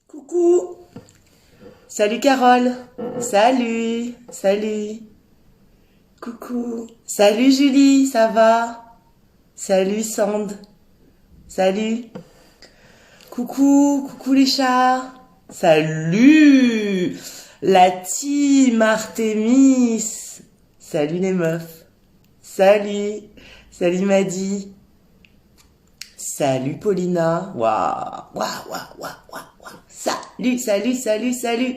Coucou. Salut Carole. Salut. Salut. Coucou. Salut Julie, ça va? Salut Sand. Salut. Coucou, coucou les chats. Salut. La team Artemis. Salut les meufs. Salut. Salut Maddy. Salut Paulina. Waouh, waouh, waouh, waouh, waouh. Salut, salut, salut, salut.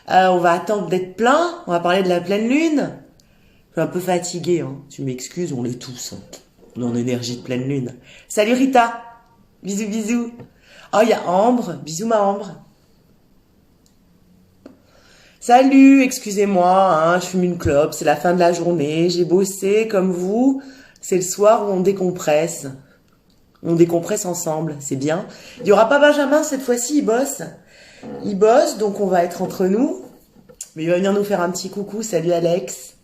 On va attendre d'être plein. On va parler de la pleine lune. Je suis un peu fatiguée, hein. Tu m'excuses, on l'est tous, hein. On est en énergie de pleine lune. Salut Rita. Bisous, bisous. Oh, il y a Ambre. Bisous ma Ambre. Salut, excusez-moi, hein, je fume une clope, c'est la fin de la journée, j'ai bossé comme vous. C'est le soir où on décompresse. On décompresse ensemble, c'est bien. Il n'y aura pas Benjamin cette fois-ci, il bosse. Il bosse, donc on va être entre nous. Mais il va venir nous faire un petit coucou. Salut Alex.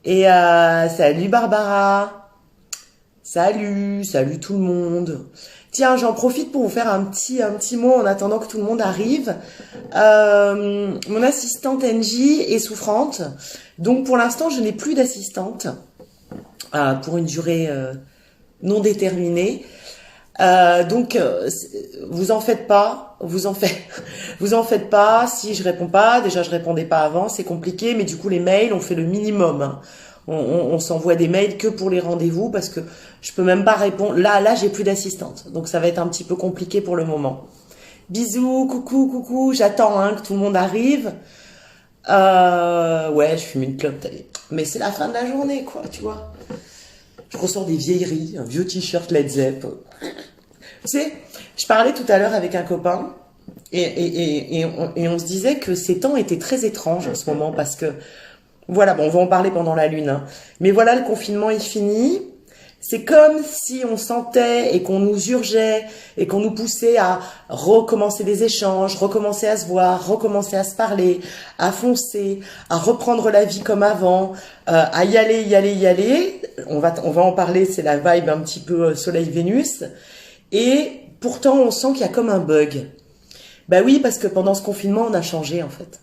Et salut Barbara. Salut, salut tout le monde. Tiens, j'en profite pour vous faire un petit mot en attendant que tout le monde arrive. Mon assistante NJ est souffrante. Donc pour l'instant, je n'ai plus d'assistante pour une durée non déterminée. Donc vous en faites pas, vous en faites pas. Si je réponds pas, déjà je répondais pas avant, c'est compliqué, mais du coup les mails, on fait le minimum, hein. On s'envoie des mails que pour les rendez-vous parce que je peux même pas répondre. Là j'ai plus d'assistante, donc ça va être un petit peu compliqué pour le moment. Bisous, coucou, coucou. J'attends hein, que tout le monde arrive. Ouais, je fume une clope, mais c'est la fin de la journée, quoi, tu vois. Je ressors des vieilleries, un vieux t-shirt Led Zepp. Tu sais, je parlais tout à l'heure avec un copain et on se disait que ces temps étaient très étranges en ce moment parce que, voilà, bon, on va en parler pendant la lune, hein, mais voilà, le confinement est fini. C'est comme si on sentait et qu'on nous urgeait et qu'on nous poussait à recommencer des échanges, recommencer à se voir, recommencer à se parler, à foncer, à reprendre la vie comme avant, à y aller, y aller, y aller. On va en parler, c'est la vibe un petit peu Soleil-Vénus. Et pourtant, on sent qu'il y a comme un bug. Bah oui, parce que pendant ce confinement, on a changé en fait.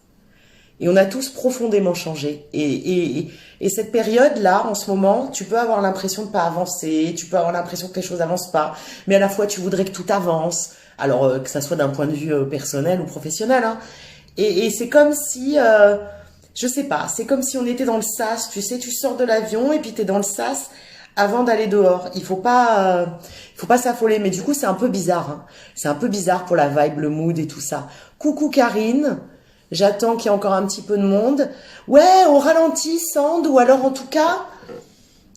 Et on a tous profondément changé. Et cette période-là, en ce moment, tu peux avoir l'impression de pas avancer, tu peux avoir l'impression que les choses avancent pas, mais à la fois tu voudrais que tout avance, alors que ça soit d'un point de vue personnel ou professionnel, hein. Et c'est comme si, je sais pas, c'est comme si on était dans le sas, tu sais, tu sors de l'avion et puis t'es dans le sas avant d'aller dehors. Il faut pas s'affoler, mais du coup c'est un peu bizarre, hein. C'est un peu bizarre pour la vibe, le mood et tout ça. Coucou Karine. J'attends qu'il y ait encore un petit peu de monde. Ouais, on ralentit, Sand, ou alors en tout cas,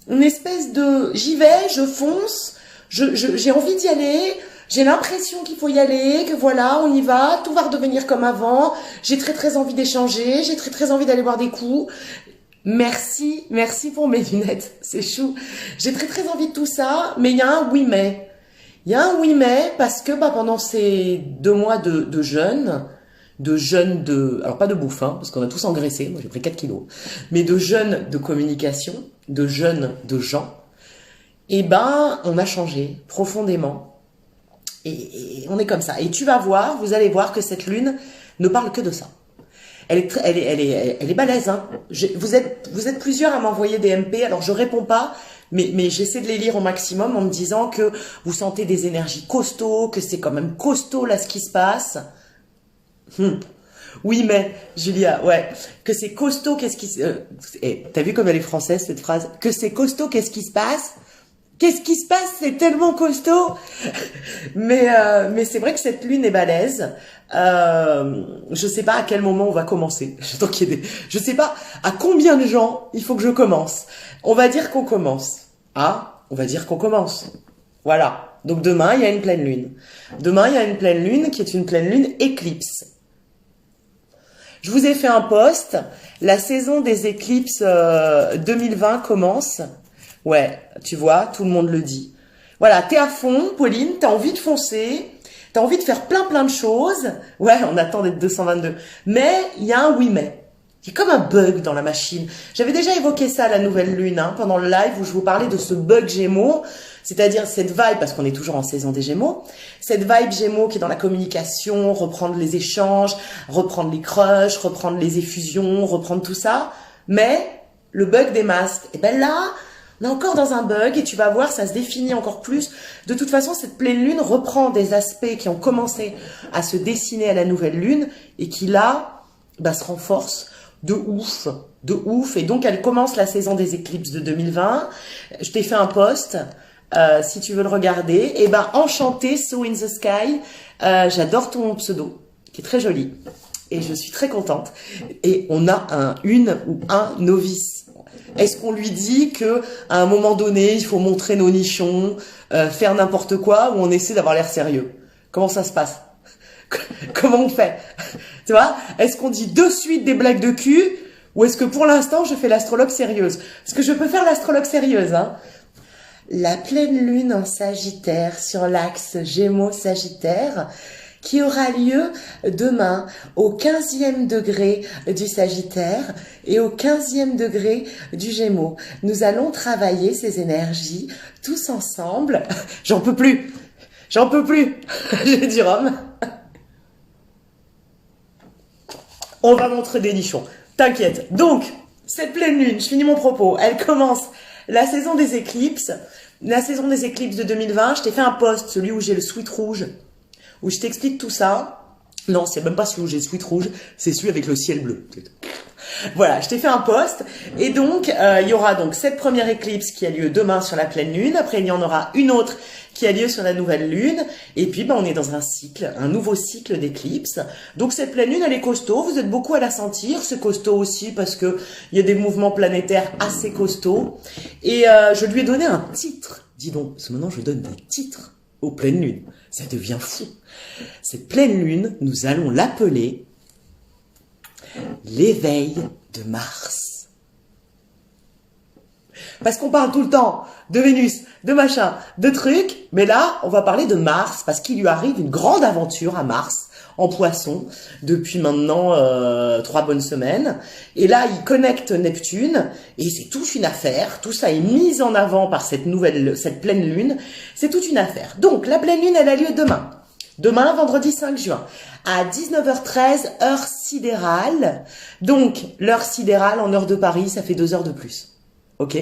une espèce de... J'y vais, je fonce, j'ai envie d'y aller, j'ai l'impression qu'il faut y aller, que voilà, on y va, tout va redevenir comme avant, j'ai très très envie d'échanger, j'ai très très envie d'aller boire des coups. Merci, merci pour mes lunettes, c'est chou. J'ai très très envie de tout ça, mais il y a un oui mais. Il y a un oui mais parce que bah, pendant ces 2 mois de jeûne, alors pas de bouffe, hein, parce qu'on a tous engraissé, moi j'ai pris 4 kilos, mais de jeûne de communication, de jeûne de gens, et ben, on a changé profondément. Et on est comme ça. Et tu vas voir, vous allez voir que cette lune ne parle que de ça. Elle est balèze, hein. Vous êtes plusieurs à m'envoyer des MP, alors je réponds pas, mais j'essaie de les lire au maximum en me disant que vous sentez des énergies costauds, que c'est quand même costaud là ce qui se passe. Oui, mais, Julia, ouais, que c'est costaud, qu'est-ce qui se... t'as vu comme elle est française, cette phrase? Que c'est costaud, qu'est-ce qui se passe? Qu'est-ce qui se passe? C'est tellement costaud. Mais c'est vrai que cette lune est balèze. Je sais pas à quel moment on va commencer. Je sais pas à combien de gens il faut que je commence. On va dire qu'on commence. Ah, on va dire qu'on commence. Voilà. Donc demain, il y a une pleine lune. Demain, il y a une pleine lune qui est une pleine lune éclipse. Je vous ai fait un post. La saison des éclipses 2020 commence. Ouais, tu vois, tout le monde le dit. Voilà, t'es à fond, Pauline, t'as envie de foncer, t'as envie de faire plein de choses. Ouais, on attend d'être 222. Mais il y a un oui mais. Il y a comme un bug dans la machine. J'avais déjà évoqué ça à la nouvelle lune, hein, pendant le live où je vous parlais de ce bug Gémeaux, c'est-à-dire cette vibe, parce qu'on est toujours en saison des Gémeaux, cette vibe Gémeaux qui est dans la communication, reprendre les échanges, reprendre les crushs, reprendre les effusions, reprendre tout ça. Mais le bug des masques, et ben là, on est encore dans un bug et tu vas voir, ça se définit encore plus. De toute façon, cette pleine lune reprend des aspects qui ont commencé à se dessiner à la nouvelle lune et qui là, bah, se renforcent de ouf, de ouf. Et donc, elle commence la saison des éclipses de 2020. Je t'ai fait un post, si tu veux le regarder. Et ben, enchanté, So in the Sky. J'adore ton pseudo, qui est très joli. Et je suis très contente. Et on a une ou un novice. Est-ce qu'on lui dit que à un moment donné, il faut montrer nos nichons, faire n'importe quoi, ou on essaie d'avoir l'air sérieux? Comment ça se passe? Comment on fait? Tu vois? Est-ce qu'on dit de suite des blagues de cul, ou est-ce que pour l'instant, je fais l'astrologue sérieuse? Parce que je peux faire l'astrologue sérieuse, hein. La pleine lune en Sagittaire sur l'axe Gémeaux-Sagittaire, qui aura lieu demain au 15e degré du Sagittaire et au 15e degré du Gémeaux. Nous allons travailler ces énergies tous ensemble. J'en peux plus. J'en peux plus. J'ai dit Rome. On va montrer des nichons. T'inquiète. Donc, cette pleine lune, je finis mon propos, elle commence la saison des éclipses. La saison des éclipses de 2020, je t'ai fait un post, celui où j'ai le sweat rouge, où je t'explique tout ça. Non, c'est même pas celui où j'ai le sweat rouge, c'est celui avec le ciel bleu. Voilà, je t'ai fait un post. Et donc, il y aura donc cette première éclipse qui a lieu demain sur la pleine lune. Après, il y en aura une autre qui a lieu sur la nouvelle lune. Et puis, on est dans un cycle, un nouveau cycle d'éclipses. Donc, cette pleine lune, elle est costaud. Vous êtes beaucoup à la sentir. C'est costaud aussi parce que il y a des mouvements planétaires assez costauds. Et je lui ai donné un titre. Dis donc, parce que maintenant, je donne des titres aux pleines lunes. Ça devient fou. Cette pleine lune, nous allons l'appeler l'éveil de Mars. Parce qu'on parle tout le temps de Vénus, de machin, de trucs, mais là, on va parler de Mars, parce qu'il lui arrive une grande aventure à Mars, en Poisson, depuis maintenant 3 bonnes semaines. Et là, il connecte Neptune, et c'est toute une affaire. Tout ça est mis en avant par cette pleine lune. C'est toute une affaire. Donc, la pleine lune, elle a lieu demain. Demain, vendredi 5 juin, à 19h13, heure sidérale. Donc, l'heure sidérale en heure de Paris, ça fait 2 heures de plus. Ok?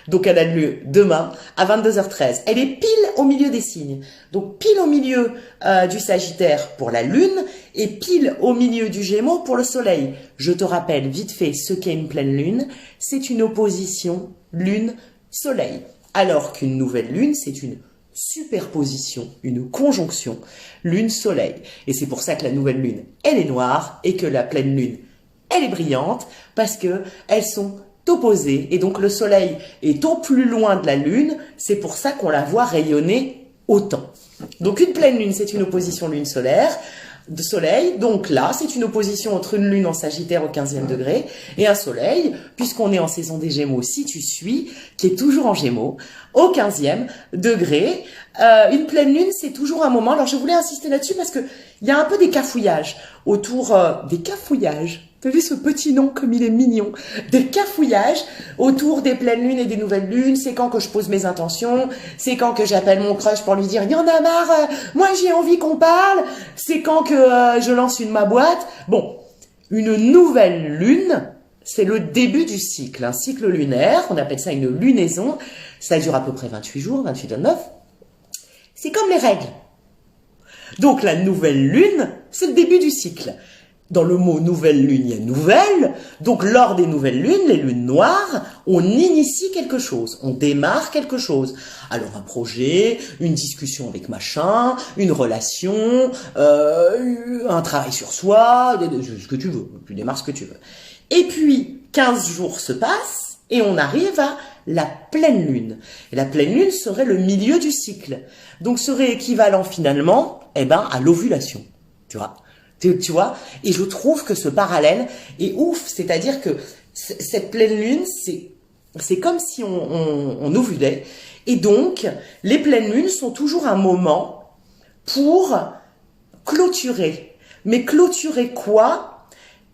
Donc, elle a lieu demain à 22h13. Elle est pile au milieu des signes. Donc, pile au milieu du Sagittaire pour la Lune et pile au milieu du Gémeaux pour le Soleil. Je te rappelle vite fait ce qu'est une pleine Lune. C'est une opposition Lune-Soleil. Alors qu'une nouvelle Lune, c'est une superposition, une conjonction Lune-Soleil. Et c'est pour ça que la nouvelle Lune, elle est noire et que la pleine Lune, elle est brillante parce que elles sont opposées. Et donc le Soleil est au plus loin de la Lune, c'est pour ça qu'on la voit rayonner autant. Donc une pleine Lune, c'est une opposition Lune solaire, de Soleil. Donc là, c'est une opposition entre une Lune en Sagittaire au 15e degré et un Soleil, puisqu'on est en saison des Gémeaux, si tu suis, qui est toujours en Gémeaux, au 15e degré. Une pleine Lune, c'est toujours un moment. Alors je voulais insister là-dessus parce que il y a un peu des cafouillages autour des cafouillages. T'as vu ce petit nom comme il est mignon? Des cafouillages autour des pleines lunes et des nouvelles lunes. C'est quand que je pose mes intentions. C'est quand que j'appelle mon crush pour lui dire il y en a marre. Moi j'ai envie qu'on parle. C'est quand que je lance ma boîte. Bon, une nouvelle lune, c'est le début du cycle. Un cycle lunaire, on appelle ça une lunaison. Ça dure à peu près 28 jours, 28-29. C'est comme les règles. Donc la nouvelle lune, c'est le début du cycle. Dans le mot nouvelle lune, il y a nouvelle. Donc lors des nouvelles lunes, les lunes noires, on initie quelque chose, on démarre quelque chose. Alors un projet, une discussion avec machin, une relation, un travail sur soi, ce que tu veux, tu démarres ce que tu veux. Et puis 15 jours se passent et on arrive à la pleine lune. Et la pleine lune serait le milieu du cycle. Donc serait équivalent finalement à l'ovulation. Tu vois? Tu vois, et je trouve que ce parallèle est ouf, c'est-à-dire que cette pleine lune, c'est comme si on ovulait, et donc les pleines lunes sont toujours un moment pour clôturer. Mais clôturer quoi?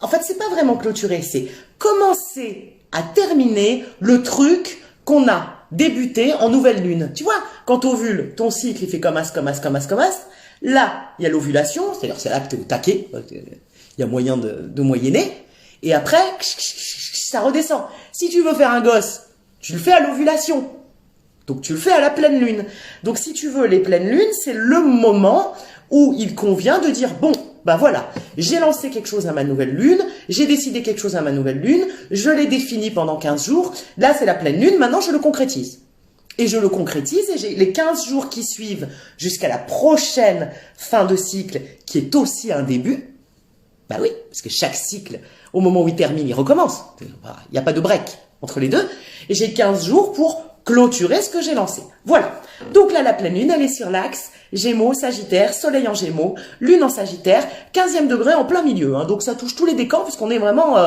En fait, c'est pas vraiment clôturer, c'est commencer à terminer le truc qu'on a débuté en nouvelle lune. Tu vois, quand ovule, ton cycle, il fait comme as. Là, il y a l'ovulation, c'est-à-dire c'est là que tu es au taquet, il y a moyen de moyenner. Et après, ça redescend. Si tu veux faire un gosse, tu le fais à l'ovulation. Donc tu le fais à la pleine lune. Donc si tu veux les pleines lunes, c'est le moment où il convient de dire, bon, bah voilà, j'ai lancé quelque chose à ma nouvelle lune, j'ai décidé quelque chose à ma nouvelle lune, je l'ai défini pendant 15 jours, là c'est la pleine lune, maintenant je le concrétise. Et je le concrétise et j'ai les 15 jours qui suivent jusqu'à la prochaine fin de cycle qui est aussi un début. Bah oui, parce que chaque cycle, au moment où il termine, il recommence. Il n'y a pas de break entre les deux. Et j'ai 15 jours pour clôturer ce que j'ai lancé. Voilà. Donc là, la pleine lune, elle est sur l'axe Gémeaux, Sagittaire, Soleil en Gémeaux, Lune en Sagittaire, 15e degré en plein milieu. Hein. Donc ça touche tous les décans puisqu'on est vraiment,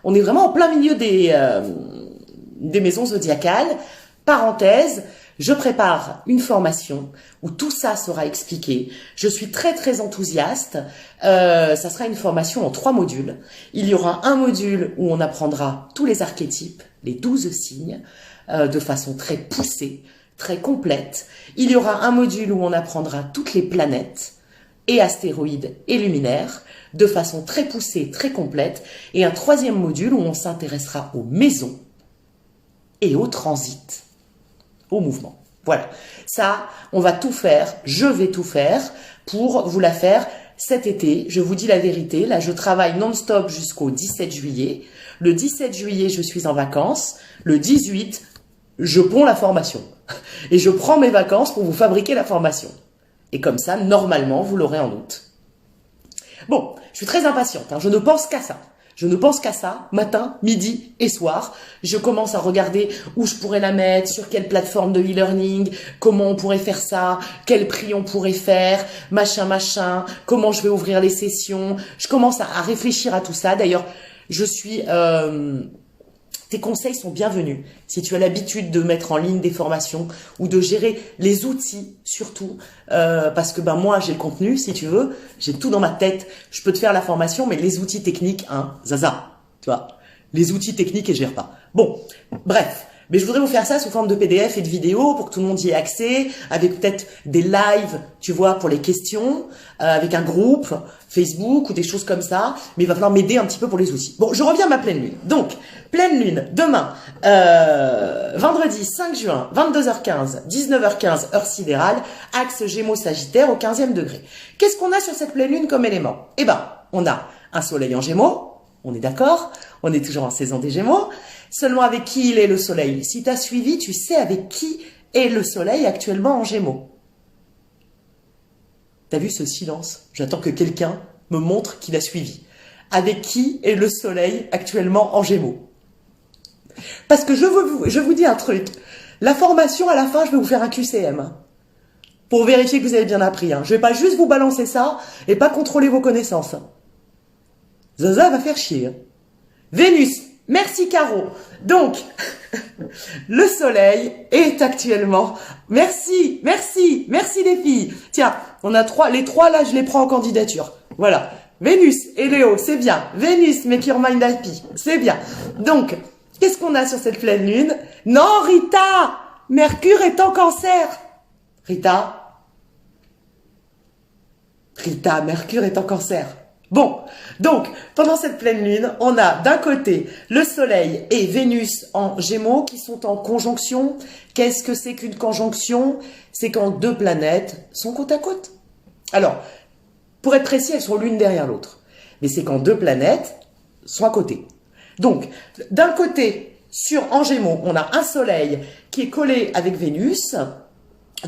en plein milieu des maisons zodiacales. Parenthèse, je prépare une formation où tout ça sera expliqué. Je suis très très enthousiaste. Ça sera une formation en 3 modules. Il y aura un module où on apprendra tous les archétypes, les 12 signes, de façon très poussée, très complète. Il y aura un module où on apprendra toutes les planètes et astéroïdes et luminaires de façon très poussée, très complète. Et un 3e module où on s'intéressera aux maisons et au transit. Au mouvement. Voilà. Ça, on va tout faire, je vais tout faire pour vous la faire cet été. Je vous dis la vérité, là je travaille non-stop jusqu'au 17 juillet. Le 17 juillet, je suis en vacances. Le 18, je ponds la formation. Et je prends mes vacances pour vous fabriquer la formation. Et comme ça, normalement, vous l'aurez en août. Bon, je suis très impatiente, hein, je ne pense qu'à ça. Je ne pense qu'à ça, matin, midi et soir. Je commence à regarder où je pourrais la mettre, sur quelle plateforme de e-learning, comment on pourrait faire ça, quel prix on pourrait faire, machin, comment je vais ouvrir les sessions. Je commence à réfléchir à tout ça. D'ailleurs, tes conseils sont bienvenus. Si tu as l'habitude de mettre en ligne des formations ou de gérer les outils surtout, parce que moi j'ai le contenu, si tu veux, j'ai tout dans ma tête. Je peux te faire la formation, mais les outils techniques, zaza, tu vois, les outils techniques et je gère pas. Bon, bref. Mais je voudrais vous faire ça sous forme de PDF et de vidéo pour que tout le monde y ait accès, avec peut-être des lives, tu vois, pour les questions, avec un groupe Facebook ou des choses comme ça. Mais il va falloir m'aider un petit peu pour les outils. Bon, je reviens à ma pleine lune. Donc, pleine lune, demain, vendredi 5 juin, 22h15, 19h15, heure sidérale, axe Gémeaux-Sagittaire au 15e degré. Qu'est-ce qu'on a sur cette pleine lune comme élément? Eh ben, on a un soleil en Gémeaux. On est d'accord? On est toujours en saison des Gémeaux. Seulement avec qui il est le soleil? Si tu as suivi, tu sais avec qui est le soleil actuellement en Gémeaux. T'as vu ce silence? J'attends que quelqu'un me montre qu'il a suivi. Avec qui est le soleil actuellement en Gémeaux? Parce que je vous dis un truc. La formation, à la fin, je vais vous faire un QCM. Pour vérifier que vous avez bien appris. Je vais pas juste vous balancer ça et pas contrôler vos connaissances. Zaza va faire chier. Vénus. Merci Caro. Donc, le soleil est actuellement... Merci les filles. Tiens, on a les trois là, je les prends en candidature. Voilà. Vénus et Léo, c'est bien. Vénus, make your mind happy, c'est bien. Donc, qu'est-ce qu'on a sur cette pleine lune? Non, Rita, Mercure est en Cancer. Rita, Mercure est en Cancer. Bon, donc, pendant cette pleine lune, on a d'un côté le Soleil et Vénus en Gémeaux qui sont en conjonction. Qu'est-ce que c'est qu'une conjonction? C'est quand 2 planètes sont côte à côte. Alors, pour être précis, elles sont l'une derrière l'autre. Mais c'est quand 2 planètes sont à côté. Donc, d'un côté, en Gémeaux, on a un Soleil qui est collé avec Vénus.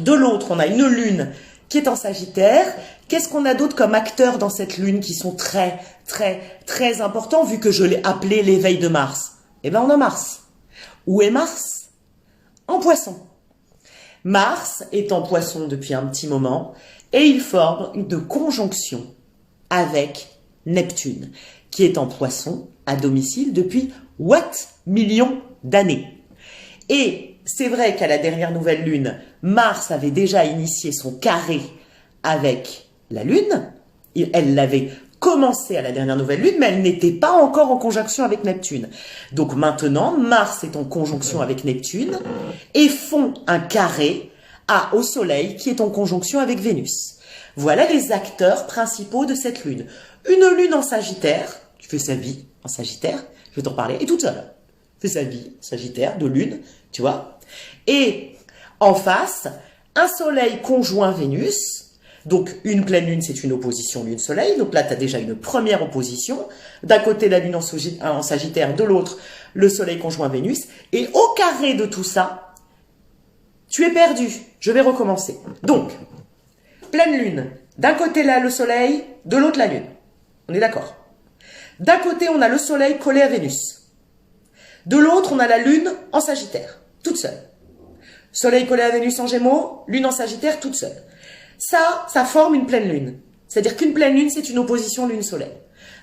De l'autre, on a une Lune qui est en Sagittaire. Qu'est-ce qu'on a d'autre comme acteurs dans cette lune qui sont très, très, très importants vu que je l'ai appelé l'éveil de Mars? Eh bien, on a Mars. Où est Mars? En Poisson. Mars est en Poisson depuis un petit moment et il forme une conjonction avec Neptune qui est en Poisson à domicile depuis millions d'années. Et c'est vrai qu'à la dernière nouvelle lune, Mars avait déjà initié son carré avec la Lune. Elle l'avait commencé à la dernière nouvelle lune, mais elle n'était pas encore en conjonction avec Neptune. Donc maintenant, Mars est en conjonction avec Neptune et font un carré au Soleil qui est en conjonction avec Vénus. Voilà les acteurs principaux de cette lune. Une lune en Sagittaire, qui fait sa vie en Sagittaire, je vais t'en parler, et toute seule. Fait sa vie, Sagittaire, de lune, tu vois. Et en face, un Soleil conjoint Vénus. Donc, une pleine lune, c'est une opposition lune-soleil. Donc là, tu as déjà une première opposition. D'un côté, la lune en Sagittaire, de l'autre, le Soleil conjoint Vénus. Et au carré de tout ça, tu es perdu. Je vais recommencer. Donc, pleine lune. D'un côté, là, le Soleil, de l'autre, la lune. On est d'accord? D'un côté, on a le Soleil collé à Vénus. De l'autre, on a la lune en Sagittaire, toute seule. Soleil collé à Vénus en Gémeaux, lune en Sagittaire, toute seule. Ça forme une pleine lune. C'est-à-dire qu'une pleine lune, c'est une opposition lune-soleil.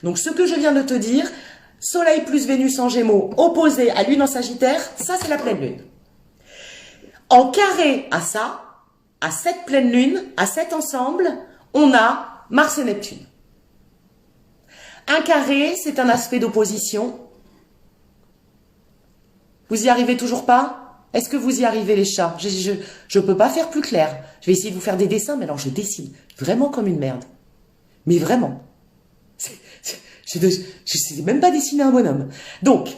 Donc, ce que je viens de te dire, Soleil plus Vénus en Gémeaux, opposé à lune en Sagittaire, ça, c'est la pleine lune. En carré à ça, à cette pleine lune, à cet ensemble, on a Mars et Neptune. Un carré, c'est un aspect d'opposition. Vous y arrivez toujours pas? Est-ce que vous y arrivez, les chats? Je peux pas faire plus clair. Je vais essayer de vous faire des dessins, mais alors je dessine vraiment comme une merde. Mais vraiment. Je ne sais même pas dessiner un bonhomme. Donc,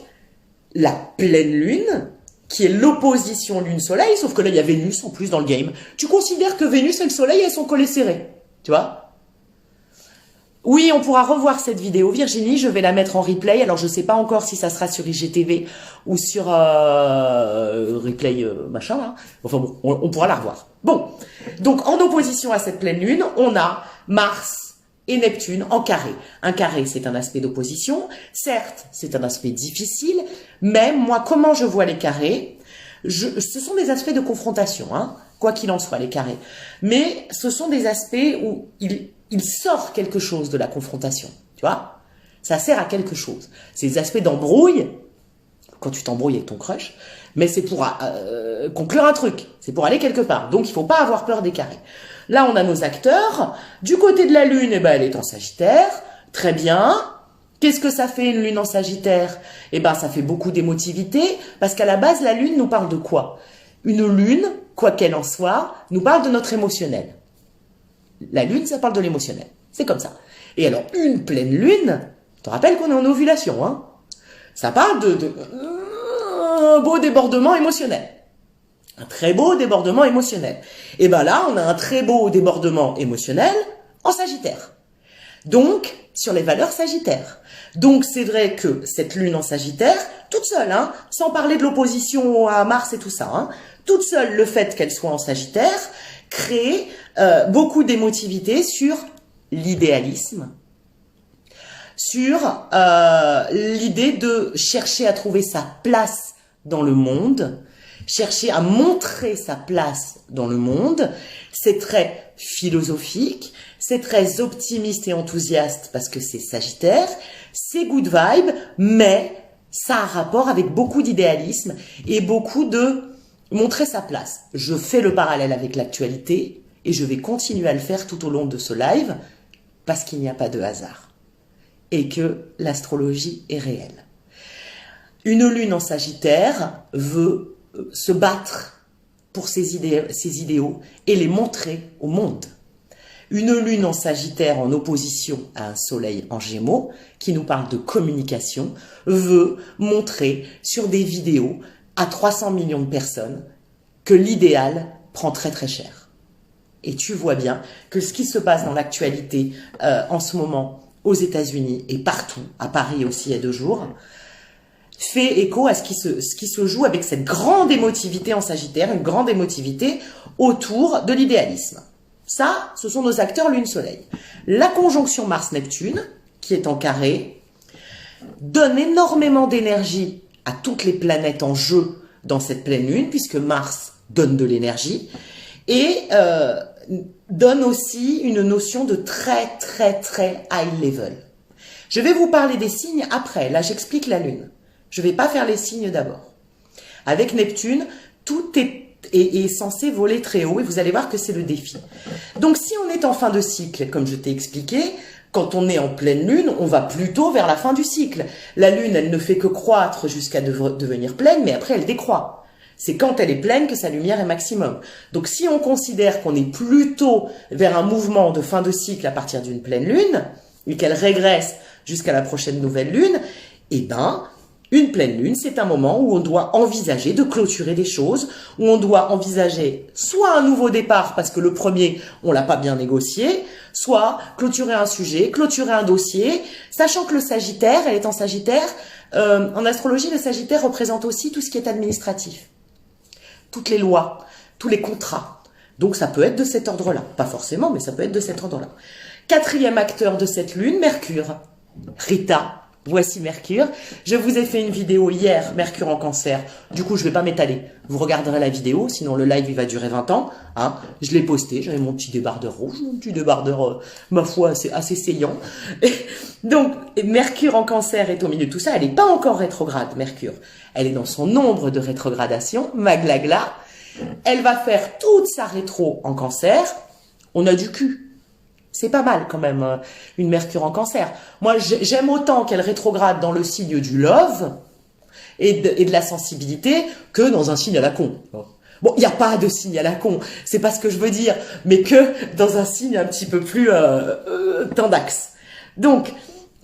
la pleine lune, qui est l'opposition lune-soleil, sauf que là, il y a Vénus en plus dans le game. Tu considères que Vénus et le soleil, elles sont collées serrées. Tu vois? Oui, on pourra revoir cette vidéo. Virginie, je vais la mettre en replay. Alors, je ne sais pas encore si ça sera sur IGTV ou sur replay machin là. Enfin bon, on pourra la revoir. Bon, donc en opposition à cette pleine lune, on a Mars et Neptune en carré. Un carré, c'est un aspect d'opposition. Certes, c'est un aspect difficile, mais moi, comment je vois les carrés, ce sont des aspects de confrontation, hein, quoi qu'il en soit, les carrés. Mais ce sont des aspects où il sort quelque chose de la confrontation, tu vois. Ça sert à quelque chose. C'est des aspects d'embrouille, quand tu t'embrouilles avec ton crush, mais c'est pour conclure un truc, c'est pour aller quelque part. Donc, il faut pas avoir peur des carrés. Là, on a nos acteurs. Du côté de la Lune, eh ben, elle est en Sagittaire. Très bien. Qu'est-ce que ça fait, une Lune en Sagittaire? Eh ben, ça fait beaucoup d'émotivité, parce qu'à la base, la Lune nous parle de quoi? Une Lune, quoi qu'elle en soit, nous parle de notre émotionnel. La Lune, ça parle de l'émotionnel. C'est comme ça. Et alors, une pleine Lune, je te rappelle qu'on est en ovulation, hein. Ça parle de un beau débordement émotionnel. Un très beau débordement émotionnel. Et ben là, on a un très beau débordement émotionnel en Sagittaire. Donc, sur les valeurs Sagittaires. Donc, c'est vrai que cette Lune en Sagittaire, toute seule, hein, sans parler de l'opposition à Mars et tout ça, hein, toute seule, le fait qu'elle soit en Sagittaire, crée beaucoup d'émotivité sur l'idéalisme, sur l'idée de chercher à trouver sa place dans le monde, chercher à montrer sa place dans le monde. C'est très philosophique, c'est très optimiste et enthousiaste parce que c'est Sagittaire, c'est good vibe, mais ça a un rapport avec beaucoup d'idéalisme et beaucoup de montrer sa place. Je fais le parallèle avec l'actualité et je vais continuer à le faire tout au long de ce live parce qu'il n'y a pas de hasard et que l'astrologie est réelle. Une lune en Sagittaire veut se battre pour ses idéaux et les montrer au monde. Une lune en Sagittaire en opposition à un soleil en Gémeaux qui nous parle de communication veut montrer sur des vidéos à 300 millions de personnes que l'idéal prend très très cher. Et tu vois bien que ce qui se passe dans l'actualité en ce moment aux États-Unis et partout, à Paris aussi il y a 2 jours, fait écho à ce qui se joue avec cette grande émotivité en Sagittaire, une grande émotivité autour de l'idéalisme. Ça, ce sont nos acteurs Lune-Soleil. La conjonction Mars-Neptune, qui est en carré, donne énormément d'énergie à toutes les planètes en jeu dans cette pleine lune, puisque Mars donne de l'énergie, et donne aussi une notion de très très très high level. Je vais vous parler des signes après, là j'explique la lune. Je ne vais pas faire les signes d'abord. Avec Neptune, tout est censé voler très haut et vous allez voir que c'est le défi. Donc si on est en fin de cycle, comme je t'ai expliqué, Quand on est en pleine lune, on va plutôt vers la fin du cycle. La lune, elle ne fait que croître jusqu'à devenir pleine, mais après elle décroît. C'est quand elle est pleine que sa lumière est maximum. Donc si on considère qu'on est plutôt vers un mouvement de fin de cycle à partir d'une pleine lune, et qu'elle régresse jusqu'à la prochaine nouvelle lune, eh ben, une pleine lune, c'est un moment où on doit envisager de clôturer des choses, où on doit envisager soit un nouveau départ parce que le premier, on l'a pas bien négocié, soit clôturer un sujet, clôturer un dossier, sachant que le Sagittaire, elle est en Sagittaire, en astrologie, le Sagittaire représente aussi tout ce qui est administratif. Toutes les lois, tous les contrats. Donc ça peut être de cet ordre-là. Pas forcément, mais ça peut être de cet ordre-là. Quatrième acteur de cette lune, Mercure. Rita, voici Mercure. Je vous ai fait une vidéo hier, Mercure en Cancer. Du coup, je vais pas m'étaler. Vous regarderez la vidéo, sinon le live, il va durer 20 ans. Hein. Je l'ai posté, j'avais mon petit débardeur rouge, mon petit débardeur, ma foi, assez saillant. Et donc, Mercure en Cancer est au milieu de tout ça. Elle n'est pas encore rétrograde, Mercure. Elle est dans son nombre de rétrogradation, maglagla. Elle va faire toute sa rétro en Cancer. On a du cul. C'est pas mal quand même, une Mercure en Cancer. Moi, j'aime autant qu'elle rétrograde dans le signe du love et de la sensibilité que dans un signe à la con. Bon, il n'y a pas de signe à la con, c'est pas ce que je veux dire, mais que dans un signe un petit peu plus tendax. Donc,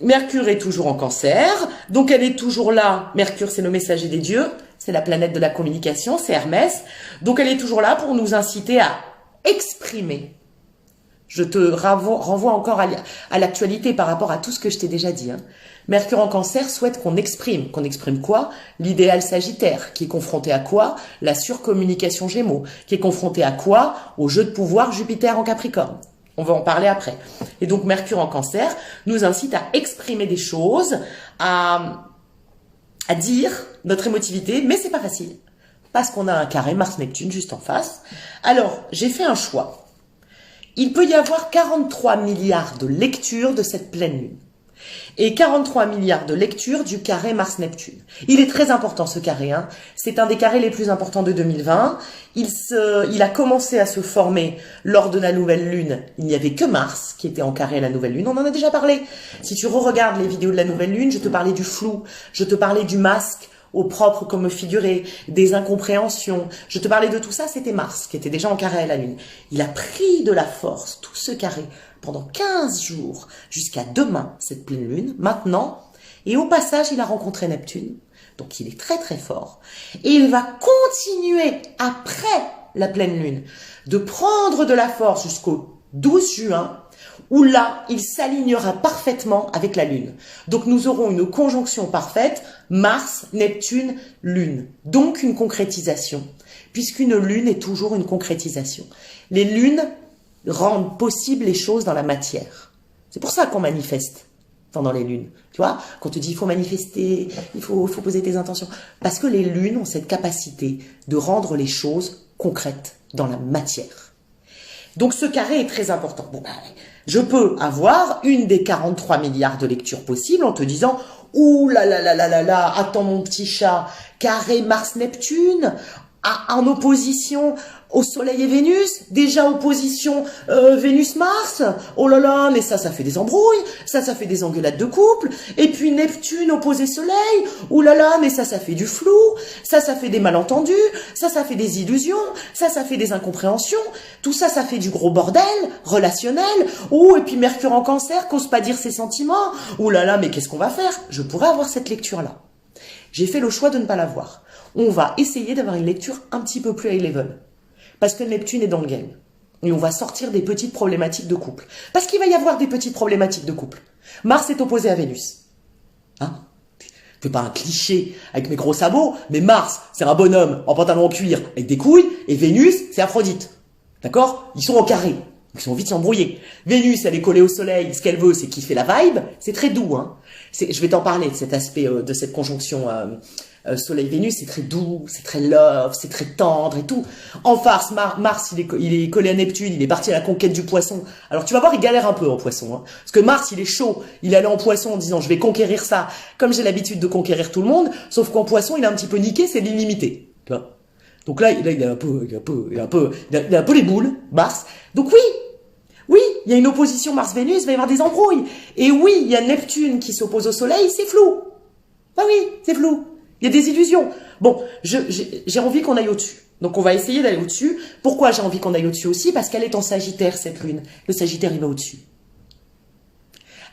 Mercure est toujours en Cancer, donc elle est toujours là. Mercure, c'est le messager des dieux, c'est la planète de la communication, c'est Hermès. Donc elle est toujours là pour nous inciter à exprimer. Je te renvoie encore à l'actualité par rapport à tout ce que je t'ai déjà dit. Hein. Mercure en Cancer souhaite qu'on exprime. Qu'on exprime quoi? L'idéal Sagittaire, qui est confronté à quoi? La surcommunication Gémeaux, qui est confronté à quoi? Au jeu de pouvoir Jupiter en Capricorne. On va en parler après. Et donc Mercure en Cancer nous incite à exprimer des choses, à dire notre émotivité, mais c'est pas facile. Parce qu'on a un carré Mars-Neptune juste en face. Alors, j'ai fait un choix. Il peut y avoir 43 milliards de lectures de cette pleine lune. Et 43 milliards de lectures du carré Mars-Neptune. Il est très important ce carré. Hein. C'est un des carrés les plus importants de 2020. Il a commencé à se former lors de la nouvelle lune. Il n'y avait que Mars qui était en carré à la nouvelle lune. On en a déjà parlé. Si tu re-regardes les vidéos de la nouvelle lune, je te parlais du flou, je te parlais du masque, au propre comme au figuré, des incompréhensions. Je te parlais de tout ça, c'était Mars qui était déjà en carré à la Lune. Il a pris de la force, tout ce carré, pendant 15 jours, jusqu'à demain, cette pleine Lune, maintenant, et au passage, il a rencontré Neptune, donc il est très très fort, et il va continuer, après la pleine Lune, de prendre de la force jusqu'au 12 juin, où là, il s'alignera parfaitement avec la Lune. Donc nous aurons une conjonction parfaite, Mars, Neptune, Lune. Donc une concrétisation, puisqu'une Lune est toujours une concrétisation. Les lunes rendent possible les choses dans la matière. C'est pour ça qu'on manifeste pendant les lunes. Tu vois, quand on te dit il faut manifester, il faut poser tes intentions. Parce que les lunes ont cette capacité de rendre les choses concrètes dans la matière. Donc ce carré est très important. Bon, je peux avoir une des 43 milliards de lectures possibles en te disant « Ouh là là là là là là, attends mon petit chat, carré Mars-Neptune, en opposition au Soleil et Vénus, déjà opposition Vénus-Mars, oh là là, mais ça fait des embrouilles, ça fait des engueulades de couple, et puis Neptune opposé Soleil, oh là là, mais ça fait du flou, ça fait des malentendus, ça fait des illusions, ça fait des incompréhensions, tout ça fait du gros bordel relationnel, oh, et puis Mercure en Cancer, qu'ose pas dire ses sentiments, oh là là, mais qu'est-ce qu'on va faire? Je pourrais avoir cette lecture-là. J'ai fait le choix de ne pas l'avoir. On va essayer d'avoir une lecture un petit peu plus high level. Parce que Neptune est dans le game. Et on va sortir des petites problématiques de couple. Parce qu'il va y avoir des petites problématiques de couple. Mars est opposé à Vénus. Hein? Je fais pas un cliché avec mes gros sabots, mais Mars, c'est un bonhomme en pantalon en cuir avec des couilles, et Vénus, c'est Aphrodite. D'accord? Ils sont en carré. Ils ont envie de s'embrouiller. Vénus, elle est collée au soleil. Ce qu'elle veut, c'est kiffer la vibe. C'est très doux. Hein. Je vais t'en parler de cet aspect, de cette conjonction Soleil-Vénus. C'est très doux, c'est très love, c'est très tendre et tout. En farce, Mars, il est collé à Neptune. Il est parti à la conquête du poisson. Alors tu vas voir, il galère un peu en poisson. Hein, parce que Mars, il est chaud. Il est allé en poisson en disant, je vais conquérir ça. Comme j'ai l'habitude de conquérir tout le monde. Sauf qu'en poisson, il a un petit peu niqué, c'est l'illimité. Tu vois. Donc là, il a un peu les boules, Mars. Donc Oui, il y a une opposition Mars-Vénus, il va y avoir des embrouilles. Et oui, il y a Neptune qui s'oppose au Soleil, c'est flou. Ah oui, c'est flou. Il y a des illusions. Bon, j'ai envie qu'on aille au-dessus. Donc on va essayer d'aller au-dessus. Pourquoi j'ai envie qu'on aille au-dessus aussi? Parce qu'elle est en Sagittaire, cette lune. Le Sagittaire, il va au-dessus.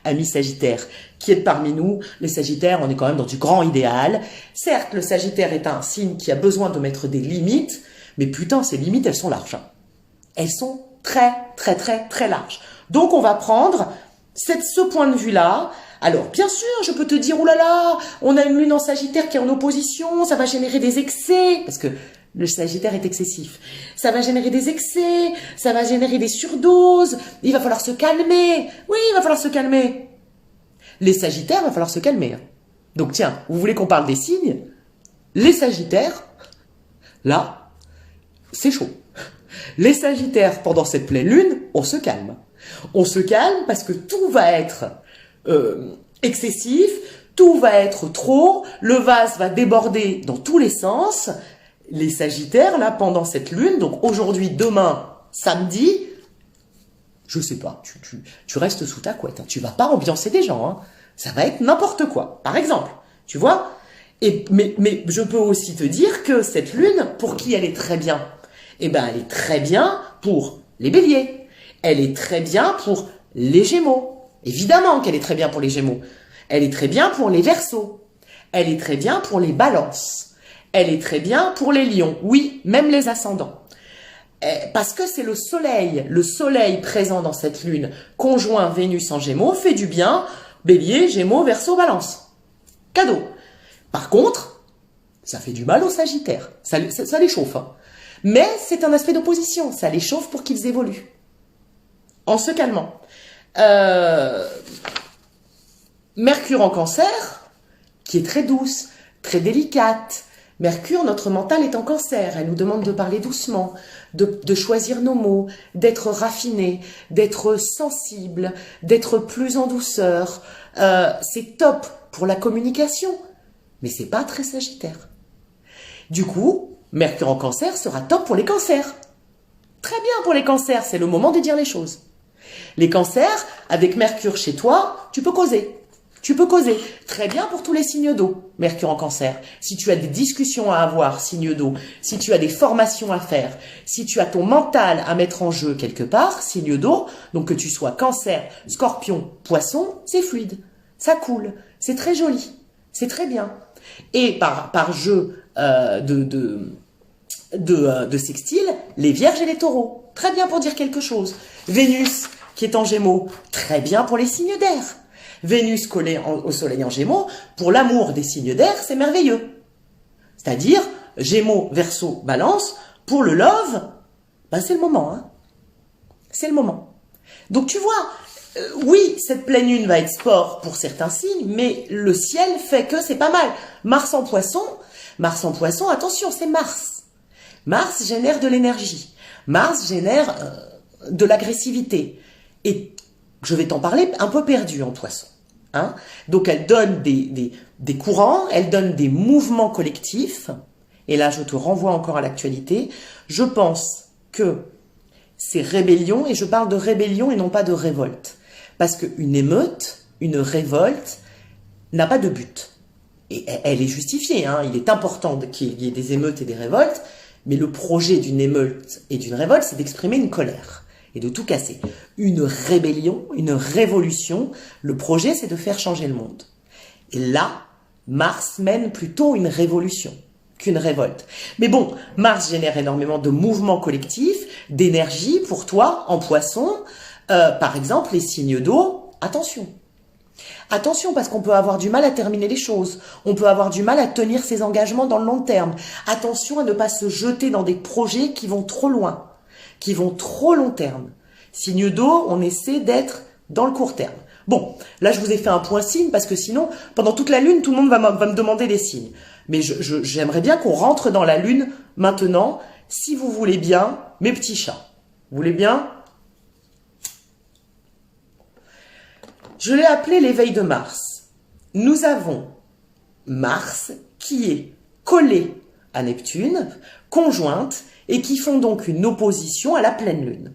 Amis Sagittaire, qui est parmi nous? Les Sagittaires, on est quand même dans du grand idéal. Certes, le Sagittaire est un signe qui a besoin de mettre des limites, mais putain, ces limites, elles sont larges. Elles sont très, très, très, très larges. Donc on va prendre ce point de vue-là. Alors, bien sûr, je peux te dire, oh là là, on a une lune en Sagittaire qui est en opposition, ça va générer des excès, parce que le Sagittaire est excessif. Ça va générer des excès, ça va générer des surdoses, il va falloir se calmer. Oui, il va falloir se calmer. Les Sagittaires, il va falloir se calmer. Donc tiens, vous voulez qu'on parle des signes? Les Sagittaires, là, c'est chaud. Les Sagittaires, pendant cette pleine lune, on se calme. On se calme parce que tout va être excessif, tout va être trop, le vase va déborder dans tous les sens. Les Sagittaires, là, pendant cette lune, donc aujourd'hui, demain, samedi, je sais pas, tu restes sous ta couette, hein, tu vas pas ambiancer des gens, hein, ça va être n'importe quoi, par exemple, tu vois. Mais je peux aussi te dire que cette lune, pour qui elle est très bien? Eh ben, elle est très bien pour les Béliers, elle est très bien pour les Gémeaux. Évidemment qu'elle est très bien pour les Gémeaux. Elle est très bien pour les Verseaux. Elle est très bien pour les Balances. Elle est très bien pour les Lions. Oui, même les ascendants. Parce que c'est le soleil présent dans cette lune, conjoint Vénus en Gémeaux, fait du bien. Bélier, Gémeaux, Verseau, Balance. Cadeau. Par contre, ça fait du mal aux Sagittaires. Ça les chauffe. Hein. Mais c'est un aspect d'opposition. Ça les chauffe pour qu'ils évoluent. En se calmant. Mercure en Cancer, qui est très douce, très délicate. Mercure, notre mental est en Cancer. Elle nous demande de parler doucement, de choisir nos mots, d'être raffiné, d'être sensible, d'être plus en douceur. C'est top pour la communication, mais c'est pas très Sagittaire. Du coup, Mercure en Cancer sera top pour les Cancers. Très bien pour les Cancers, c'est le moment de dire les choses. Les Cancers, avec Mercure chez toi, tu peux causer. Tu peux causer. Très bien pour tous les signes d'eau, Mercure en Cancer. Si tu as des discussions à avoir, signe d'eau, si tu as des formations à faire, si tu as ton mental à mettre en jeu quelque part, signe d'eau, donc que tu sois Cancer, Scorpion, Poisson, c'est fluide, ça coule, c'est très joli, c'est très bien. Et par jeu de sextile, les Vierges et les Taureaux, très bien pour dire quelque chose. Vénus, qui est en Gémeaux, très bien pour les signes d'air. Vénus collée au Soleil en Gémeaux, pour l'amour des signes d'air, c'est merveilleux. C'est-à-dire, Gémeaux, Verseau, Balance, pour le love, ben c'est le moment. Hein. C'est le moment. Donc tu vois, oui, cette pleine lune va être sport pour certains signes, mais le ciel fait que c'est pas mal. Mars en Poisson, attention, c'est Mars. Mars génère de l'énergie. Mars génère de l'agressivité. Et je vais t'en parler un peu perdu en Poisson. Hein. Donc elle donne des courants, elle donne des mouvements collectifs. Et là, je te renvoie encore à l'actualité. Je pense que c'est rébellion, et je parle de rébellion et non pas de révolte. Parce qu'une émeute, une révolte, n'a pas de but. Et elle est justifiée. Hein. Il est important qu'il y ait des émeutes et des révoltes, mais le projet d'une émeute et d'une révolte, c'est d'exprimer une colère et de tout casser. Une rébellion, une révolution, le projet, c'est de faire changer le monde. Et là, Mars mène plutôt une révolution qu'une révolte. Mais bon, Mars génère énormément de mouvements collectifs, d'énergie pour toi, en Poisson. Par exemple, les signes d'eau, attention. Attention, parce qu'on peut avoir du mal à terminer les choses. On peut avoir du mal à tenir ses engagements dans le long terme. Attention à ne pas se jeter dans des projets qui vont trop loin, qui vont trop long terme. Signe d'eau, on essaie d'être dans le court terme. Bon, là je vous ai fait un point signe parce que sinon, pendant toute la lune, tout le monde va me demander des signes. Mais j'aimerais bien qu'on rentre dans la lune maintenant, si vous voulez bien, mes petits chats. Vous voulez bien ? Je l'ai appelé l'éveil de Mars. Nous avons Mars qui est collé à Neptune, conjointe, et qui font donc une opposition à la pleine lune.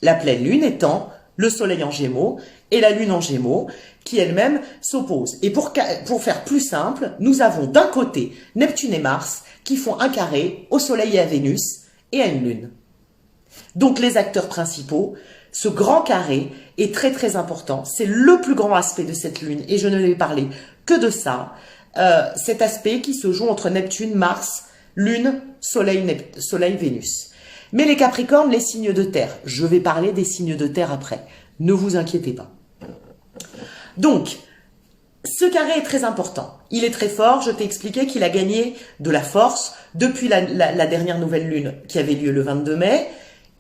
La pleine lune étant le Soleil en Gémeaux et la Lune en Gémeaux, qui elle-même s'opposent. Et pour faire plus simple, nous avons d'un côté Neptune et Mars qui font un carré au Soleil et à Vénus et à une Lune. Donc les acteurs principaux, ce grand carré est très très important. C'est le plus grand aspect de cette Lune et je ne vais parler que de ça. Cet aspect qui se joue entre Neptune, Mars, Lune, Soleil, Vénus. Mais les Capricornes, les signes de terre. Je vais parler des signes de terre après. Ne vous inquiétez pas. Donc, ce carré est très important. Il est très fort. Je t'ai expliqué qu'il a gagné de la force depuis la dernière nouvelle lune qui avait lieu le 22 mai,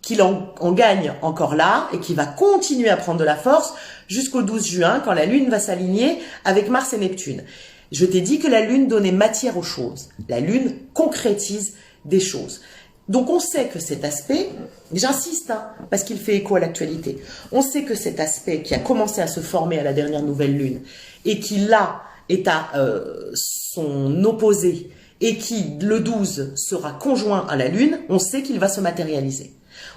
qu'il en gagne encore là et qu'il va continuer à prendre de la force jusqu'au 12 juin quand la lune va s'aligner avec Mars et Neptune. Je t'ai dit que la lune donnait matière aux choses. La lune concrétise des choses. Donc on sait que cet aspect, j'insiste, parce qu'il fait écho à l'actualité, on sait que cet aspect qui a commencé à se former à la dernière nouvelle lune et qui là est à son opposé et qui le 12 sera conjoint à la lune, on sait qu'il va se matérialiser.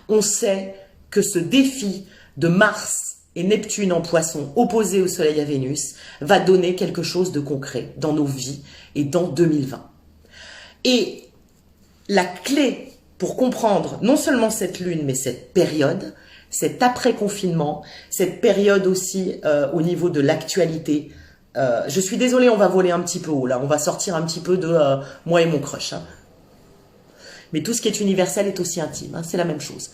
On sait que ce défi de Mars et Neptune en Poisson opposé au Soleil à Vénus va donner quelque chose de concret dans nos vies et dans 2020. Et la clé pour comprendre non seulement cette lune, mais cette période, cet après-confinement, cette période aussi au niveau de l'actualité. Je suis désolée, on va voler un petit peu haut, là. On va sortir un petit peu de moi et mon crush. Mais tout ce qui est universel est aussi intime, c'est la même chose.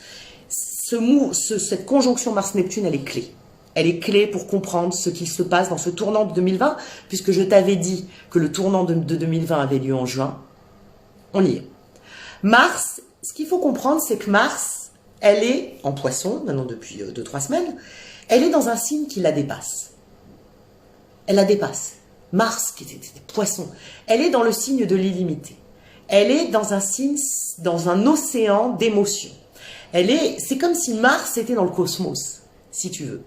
Cette conjonction Mars-Neptune, elle est clé. Elle est clé pour comprendre ce qui se passe dans ce tournant de 2020, puisque je t'avais dit que le tournant de 2020 avait lieu en juin. On y est. Mars, ce qu'il faut comprendre, c'est que Mars, elle est en Poisson, maintenant depuis 2-3 semaines, elle est dans un signe qui la dépasse. Elle la dépasse. Mars, qui était Poisson, elle est dans le signe de l'illimité. Elle est dans un signe, dans un océan d'émotions. C'est comme si Mars était dans le cosmos, si tu veux.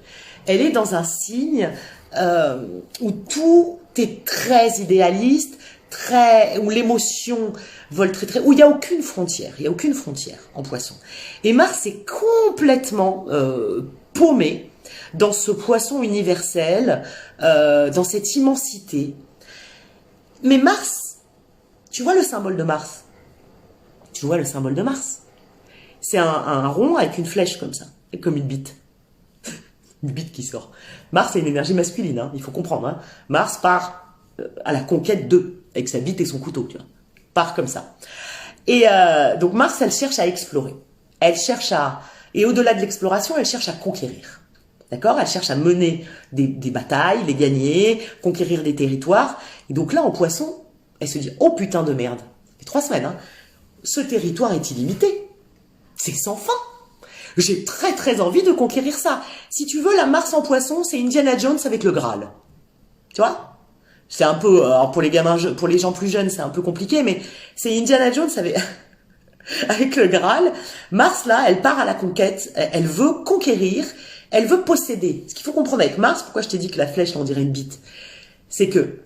Elle est dans un signe où tout est très idéaliste, où l'émotion vole très, où il n'y a aucune frontière. Il n'y a aucune frontière en Poisson. Et Mars est complètement paumé dans ce Poisson universel, dans cette immensité. Mais Mars, tu vois le symbole de Mars? Tu vois le symbole de Mars? C'est un rond avec une flèche comme ça, comme une bite. Une bite qui sort. Mars, c'est une énergie masculine, il faut comprendre. Mars part à la conquête d'eux, avec sa bite et son couteau, tu vois. Part comme ça. Et donc Mars, elle cherche à explorer. Elle cherche et au-delà de l'exploration, elle cherche à conquérir. D'accord? Elle cherche à mener des batailles, les gagner, conquérir des territoires. Et donc là, en Poisson, elle se dit, oh putain de merde, ça fait 3 semaines, ce territoire est illimité. C'est sans fin. J'ai très très envie de conquérir ça. Si tu veux, la Mars en Poisson, c'est Indiana Jones avec le Graal. Tu vois? C'est un peu, alors pour les gamins, pour les gens plus jeunes, c'est un peu compliqué, mais c'est Indiana Jones avec le Graal. Mars, là, elle part à la conquête, elle veut conquérir, elle veut posséder. Ce qu'il faut comprendre avec Mars, pourquoi je t'ai dit que la flèche, on dirait une bite, c'est que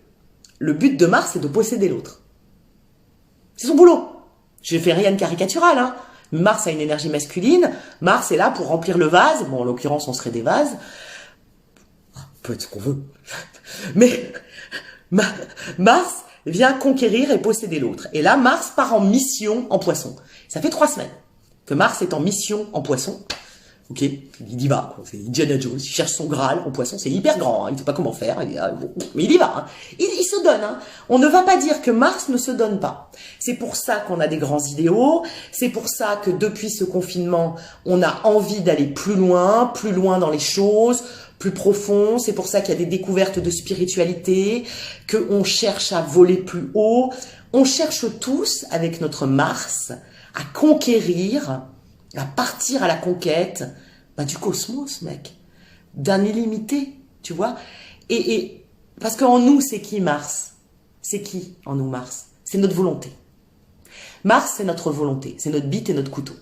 le but de Mars, c'est de posséder l'autre. C'est son boulot. Je fais rien de caricatural, Mars a une énergie masculine. Mars est là pour remplir le vase. Bon, en l'occurrence, on serait des vases. On peut être ce qu'on veut. Mais Mars vient conquérir et posséder l'autre. Et là, Mars part en mission en Poisson. Ça fait 3 semaines que Mars est en mission en Poisson. Ok, il y va, c'est Indiana Jones, il cherche son Graal en Poisson, c'est hyper grand, il ne sait pas comment faire, mais il y va, il se donne. On ne va pas dire que Mars ne se donne pas. C'est pour ça qu'on a des grands idéaux, c'est pour ça que depuis ce confinement, on a envie d'aller plus loin dans les choses, plus profond, c'est pour ça qu'il y a des découvertes de spiritualité, qu'on cherche à voler plus haut, on cherche tous, avec notre Mars, à conquérir, à partir à la conquête du cosmos, mec, d'un illimité, tu vois. Et parce qu'en nous, c'est qui Mars? C'est qui en nous Mars? C'est notre volonté. Mars, c'est notre volonté, c'est notre bite et notre couteau,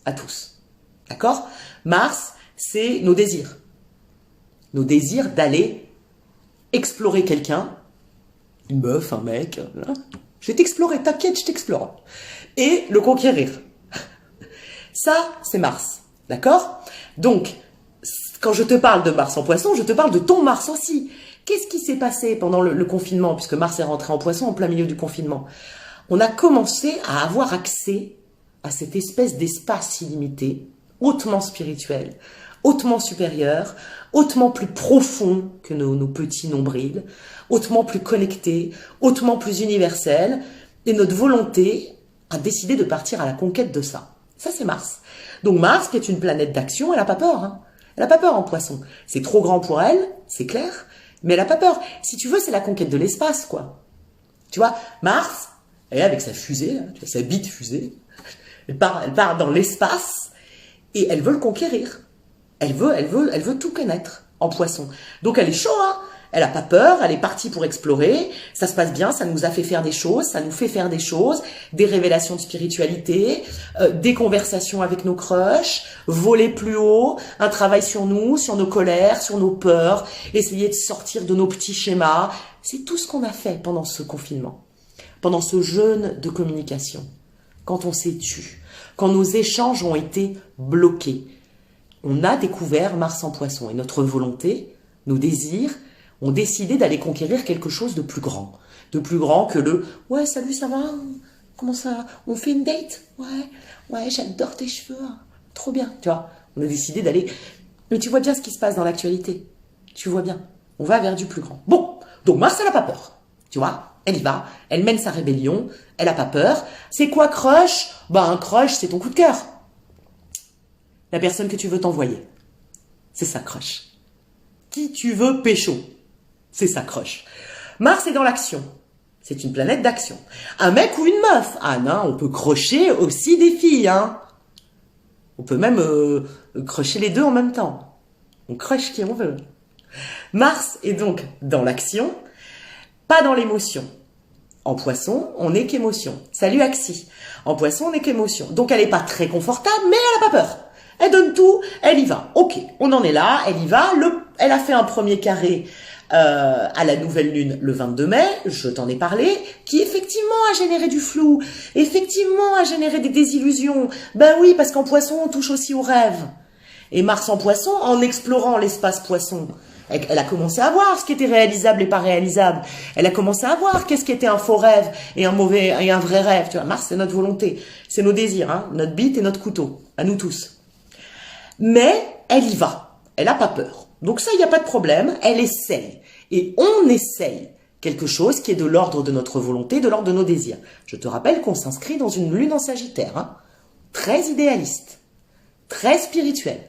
à tous. D'accord? Mars, c'est nos désirs. Nos désirs d'aller explorer quelqu'un, une meuf, un mec, je vais t'explorer, t'inquiète, je t'explore. Et le conquérir. Ça, c'est Mars, d'accord? Donc, quand je te parle de Mars en Poisson, je te parle de ton Mars aussi. Qu'est-ce qui s'est passé pendant le confinement, puisque Mars est rentré en Poisson en plein milieu du confinement? On a commencé à avoir accès à cette espèce d'espace illimité, hautement spirituel, hautement supérieur, hautement plus profond que nos petits nombrils, hautement plus connecté, hautement plus universel, et notre volonté a décidé de partir à la conquête de ça. Ça, c'est Mars. Donc Mars, qui est une planète d'action, elle n'a pas peur. Hein. Elle n'a pas peur en Poisson. C'est trop grand pour elle, c'est clair, mais elle n'a pas peur. Si tu veux, c'est la conquête de l'espace, quoi. Tu vois, Mars, elle est avec sa fusée, là, tu vois, sa bite fusée, elle part dans l'espace et elle veut le conquérir. Elle veut tout connaître en Poisson. Donc elle est chaud, hein. Elle a pas peur, elle est partie pour explorer, ça se passe bien, ça nous a fait faire des choses, ça nous fait faire des choses, des révélations de spiritualité, des conversations avec nos crushs, voler plus haut, un travail sur nous, sur nos colères, sur nos peurs, essayer de sortir de nos petits schémas. C'est tout ce qu'on a fait pendant ce confinement, pendant ce jeûne de communication, quand on s'est tu, quand nos échanges ont été bloqués. On a découvert Mars en Poisson et notre volonté, nos désirs, ont décidé d'aller conquérir quelque chose de plus grand que le « ouais, salut, ça va? Comment ça? On fait une date? Ouais, j'adore tes cheveux, trop bien. » Tu vois, on a décidé d'aller... Mais tu vois bien ce qui se passe dans l'actualité. Tu vois bien, on va vers du plus grand. Bon, donc Mars, elle n'a pas peur. Tu vois, elle y va, elle mène sa rébellion, elle n'a pas peur. C'est quoi crush? Un crush, c'est ton coup de cœur. La personne que tu veux t'envoyer. C'est ça, crush. Qui tu veux pécho. C'est ça, crush. Mars est dans l'action. C'est une planète d'action. Un mec ou une meuf. Ah non, on peut crocher aussi des filles, hein. On peut même crocher les deux en même temps. On crush qui on veut. Mars est donc dans l'action, pas dans l'émotion. En Poisson, on n'est qu'émotion. Salut Axie. En Poisson, on n'est qu'émotion. Donc elle n'est pas très confortable, mais elle n'a pas peur. Elle donne tout, elle y va. Ok, on en est là, elle y va. Elle a fait un premier carré à la nouvelle lune le 22 mai, je t'en ai parlé, qui effectivement a généré du flou, effectivement a généré des désillusions. Ben oui, parce qu'en Poisson, on touche aussi aux rêves. Et Mars en Poisson, en explorant l'espace Poisson, elle a commencé à voir ce qui était réalisable et pas réalisable. Elle a commencé à voir qu'est-ce qui était un faux rêve et un vrai rêve. Tu vois, Mars, c'est notre volonté, c'est nos désirs, hein, notre bite et notre couteau, à nous tous. Mais elle y va, elle n'a pas peur. Donc ça, il n'y a pas de problème, elle essaye. Et on essaye quelque chose qui est de l'ordre de notre volonté, de l'ordre de nos désirs. Je te rappelle qu'on s'inscrit dans une lune en Sagittaire, hein, très idéaliste, très spirituelle.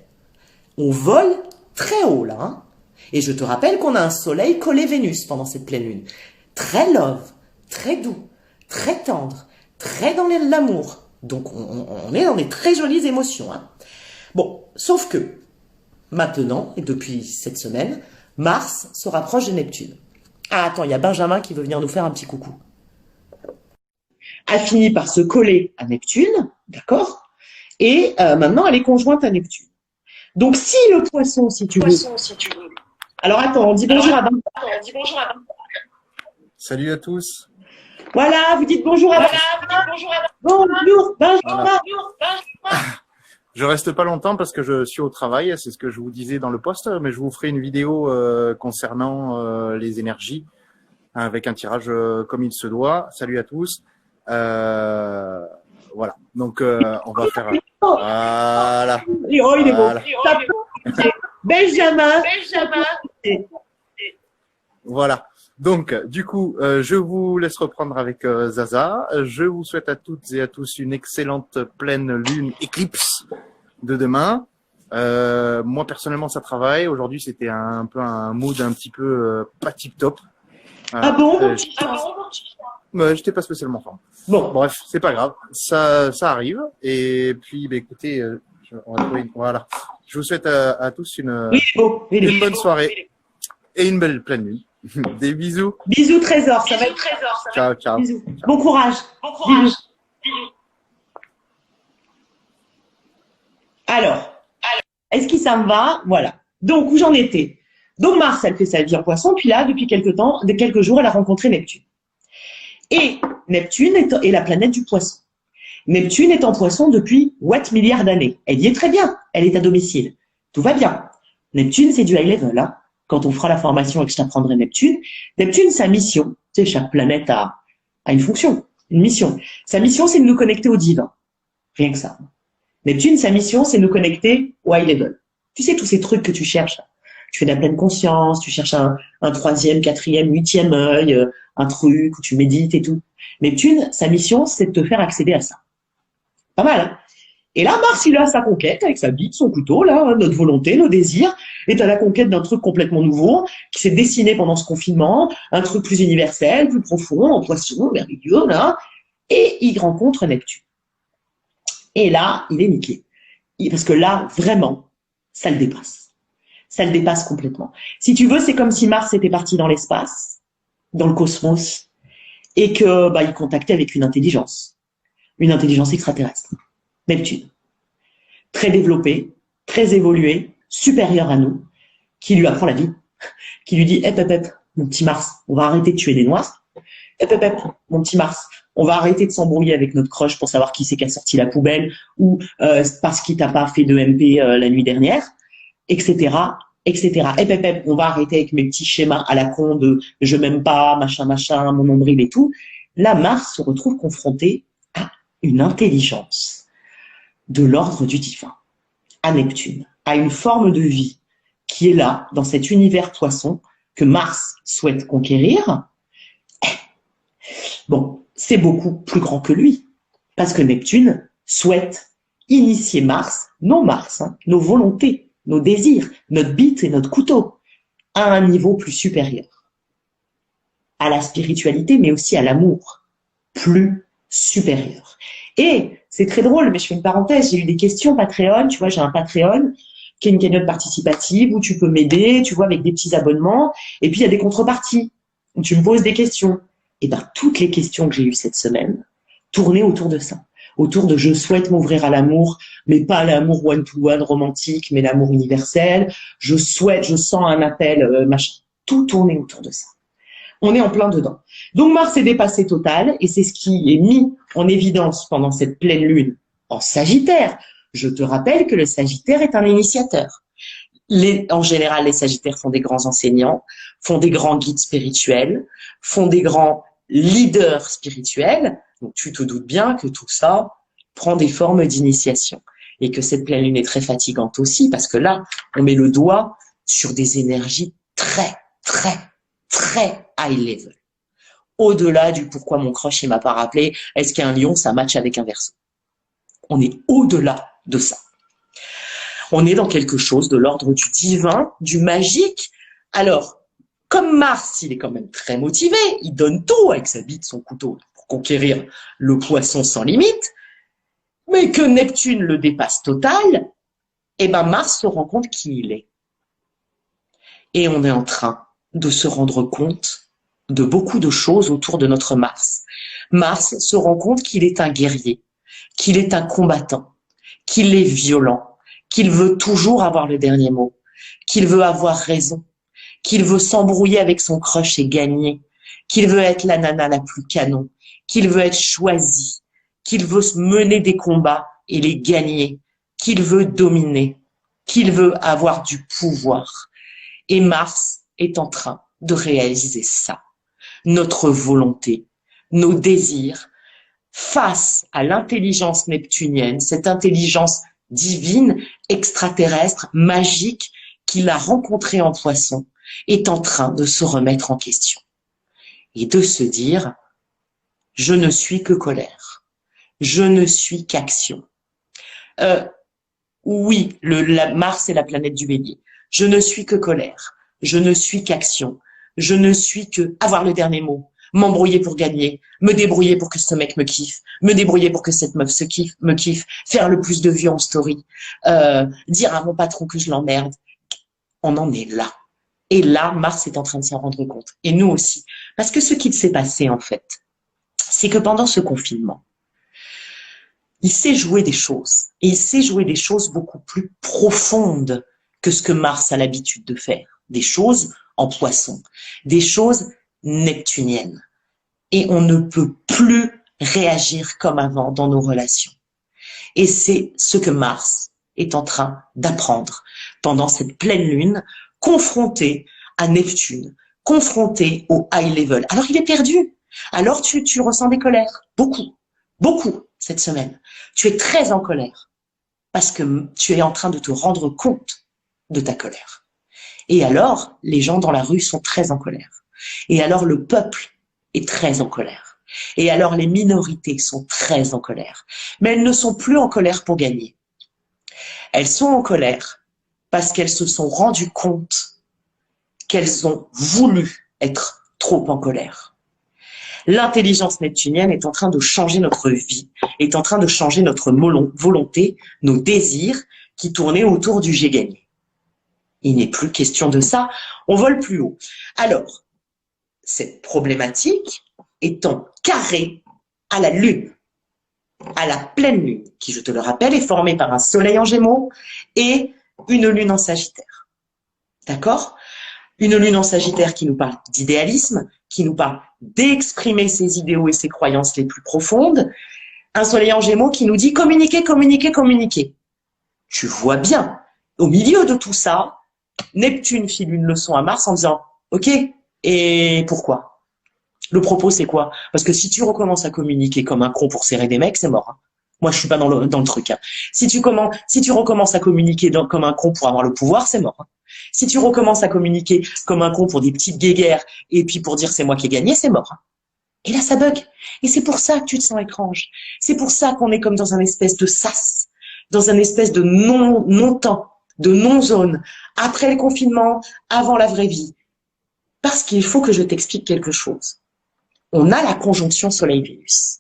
On vole très haut là, hein. Et je te rappelle qu'on a un soleil collé Vénus pendant cette pleine lune. Très love, très doux, très tendre, très dans l'amour. Donc on est dans des très jolies émotions, hein. Bon, sauf que maintenant, et depuis cette semaine, Mars se rapproche de Neptune. Ah, attends, il y a Benjamin qui veut venir nous faire un petit coucou. Elle finit par se coller à Neptune, d'accord? Et maintenant, elle est conjointe à Neptune. Donc, si le Poisson, si tu veux... Alors, attends, on dit bonjour à Benjamin. Salut à tous. Voilà, vous dites bonjour à Benjamin. Bonjour, Benjamin. Voilà. Je reste pas longtemps parce que je suis au travail, c'est ce que je vous disais dans le post, mais je vous ferai une vidéo concernant les énergies avec un tirage comme il se doit. Salut à tous. Voilà, donc on va faire... Voilà. Oh, il est beau. Benjamin. Voilà. Donc, du coup, je vous laisse reprendre avec Zaza. Je vous souhaite à toutes et à tous une excellente pleine lune éclipse de demain. Moi, personnellement, ça travaille. Aujourd'hui, c'était un peu un mood un petit peu pas tip-top. Ah bon J'étais pas spécialement en forme. Bon. Bref, c'est pas grave. Ça arrive. Et puis, écoutez, on va trouver voilà. Je vous souhaite à tous une bonne soirée et une belle pleine lune. Des bisous. Bisous trésor, ça va être ciao, ciao. Bisous. Bon courage. Bisous. Alors, est-ce que ça me va? Voilà. Donc, où j'en étais? Donc, Mars, elle fait sa vie en Poisson, puis là, depuis quelques jours, elle a rencontré Neptune. Et Neptune est la planète du Poisson. Neptune est en Poisson depuis milliards d'années. Elle y est très bien. Elle est à domicile. Tout va bien. Neptune, c'est du high level, hein. Quand on fera la formation et que je t'apprendrai Neptune, Neptune, sa mission, tu sais, chaque planète a une fonction, une mission. Sa mission, c'est de nous connecter au divin. Rien que ça. Neptune, sa mission, c'est de nous connecter au high level. Tu sais, tous ces trucs que tu cherches. Tu fais de la pleine conscience, tu cherches un troisième, quatrième, huitième œil, un truc où tu médites et tout. Neptune, sa mission, c'est de te faire accéder à ça. Pas mal, hein? Et là, Mars, il a sa conquête avec sa bite, son couteau, là, notre volonté, nos désirs. Et t'as la conquête d'un truc complètement nouveau qui s'est dessiné pendant ce confinement, un truc plus universel, plus profond, en poisson, merveilleux, là. Et il rencontre Neptune. Et là, il est niqué. Parce que là, vraiment, ça le dépasse. Ça le dépasse complètement. Si tu veux, c'est comme si Mars était parti dans l'espace, dans le cosmos, et que il contactait avec une intelligence extraterrestre. Neptune. Très développé, très évolué, supérieur à nous, qui lui apprend la vie, qui lui dit, mon petit Mars, on va arrêter de tuer des noirs. Mon petit Mars, on va arrêter de s'embrouiller avec notre crush pour savoir qui c'est qui a sorti la poubelle ou parce qu'il t'a pas fait de MP la nuit dernière, etc., etc. On va arrêter avec mes petits schémas à la con de je m'aime pas, machin, mon nombril et tout. Là, Mars se retrouve confronté à une intelligence de l'ordre du divin, à Neptune, à une forme de vie qui est là, dans cet univers poisson, que Mars souhaite conquérir. Bon, c'est beaucoup plus grand que lui, parce que Neptune souhaite initier Mars, nos volontés, nos désirs, notre bite et notre couteau, à un niveau plus supérieur, à la spiritualité, mais aussi à l'amour, plus supérieur. Et c'est très drôle, mais je fais une parenthèse, j'ai eu des questions Patreon, tu vois, j'ai un Patreon qui est une cagnotte participative où tu peux m'aider, tu vois, avec des petits abonnements, et puis il y a des contreparties, où tu me poses des questions. Et toutes les questions que j'ai eues cette semaine tournaient autour de ça, autour de je souhaite m'ouvrir à l'amour, mais pas l'amour one-to-one romantique, mais l'amour universel, je sens un appel, machin, tout tournait autour de ça. On est en plein dedans. Donc Mars est dépassé total, et c'est ce qui est mis en évidence pendant cette pleine lune en Sagittaire. Je te rappelle que le Sagittaire est un initiateur. En général, les Sagittaires font des grands enseignants, font des grands guides spirituels, font des grands leaders spirituels. Donc tu te doutes bien que tout ça prend des formes d'initiation. Et que cette pleine lune est très fatigante aussi, parce que là, on met le doigt sur des énergies très, très, très high level. Au-delà du pourquoi mon crush il m'a pas rappelé, est-ce qu'un lion ça match avec un verseau? On est au-delà de ça. On est dans quelque chose de l'ordre du divin, du magique. Alors, comme Mars, il est quand même très motivé, il donne tout avec sa bite, son couteau, pour conquérir le poisson sans limite, mais que Neptune le dépasse total, Mars se rend compte qui il est. Et on est en train de se rendre compte de beaucoup de choses autour de notre Mars. Mars se rend compte qu'il est un guerrier, qu'il est un combattant, qu'il est violent, qu'il veut toujours avoir le dernier mot, qu'il veut avoir raison, qu'il veut s'embrouiller avec son crush et gagner, qu'il veut être la nana la plus canon, qu'il veut être choisi, qu'il veut mener des combats et les gagner, qu'il veut dominer, qu'il veut avoir du pouvoir. Et Mars est en train de réaliser ça. Notre volonté, nos désirs, face à l'intelligence neptunienne, cette intelligence divine, extraterrestre, magique, qu'il a rencontrée en Poisson, est en train de se remettre en question. Et de se dire, je ne suis que colère. Je ne suis qu'action. Oui, Mars est la planète du Bélier. Je ne suis que colère. Je ne suis qu'action. Je ne suis que avoir le dernier mot. M'embrouiller pour gagner, me débrouiller pour que ce mec me kiffe, me débrouiller pour que cette meuf me kiffe, faire le plus de vues en story, dire à mon patron que je l'emmerde. On en est là. Et là, Mars est en train de s'en rendre compte. Et nous aussi. Parce que ce qu'il s'est passé, en fait, c'est que pendant ce confinement, il s'est joué des choses. Et il s'est joué des choses beaucoup plus profondes que ce que Mars a l'habitude de faire. Des choses en Poisson. Des choses neptuniennes. Et on ne peut plus réagir comme avant dans nos relations. Et c'est ce que Mars est en train d'apprendre pendant cette pleine lune, confronté à Neptune, confronté au high level. Alors il est perdu. Alors tu ressens des colères, beaucoup cette semaine. Tu es très en colère parce que tu es en train de te rendre compte de ta colère. Et alors, les gens dans la rue sont très en colère. Et alors, le peuple est très en colère. Et alors, les minorités sont très en colère. Mais elles ne sont plus en colère pour gagner. Elles sont en colère parce qu'elles se sont rendues compte qu'elles ont voulu être trop en colère. L'intelligence neptunienne est en train de changer notre vie, est en train de changer notre volonté, nos désirs qui tournaient autour du j'ai gagné. Il n'est plus question de ça, on vole plus haut. Alors, cette problématique étant carrée à la lune, à la pleine lune, qui, je te le rappelle, est formée par un soleil en Gémeaux et une lune en Sagittaire. D'accord? Une lune en Sagittaire qui nous parle d'idéalisme, qui nous parle d'exprimer ses idéaux et ses croyances les plus profondes. Un soleil en Gémeaux qui nous dit communiquer, communiquer, communiquer. Tu vois bien, au milieu de tout ça, Neptune file une leçon à Mars en disant « Ok, et pourquoi ?» Le propos, c'est quoi? Parce que si tu recommences à communiquer comme un con pour serrer des mecs, c'est mort. Hein. Moi, je suis pas dans le truc. Hein. Si tu recommences à communiquer comme un con pour avoir le pouvoir, c'est mort. Hein. Si tu recommences à communiquer comme un con pour des petites guéguerres et puis pour dire c'est moi qui ai gagné, c'est mort. Hein. Et là, ça bug. Et c'est pour ça que tu te sens étrange. C'est pour ça qu'on est comme dans un espèce de sas, dans un espèce de non-temps, de non-zone, après le confinement, avant la vraie vie. Parce qu'il faut que je t'explique quelque chose. On a la conjonction Soleil-Vénus.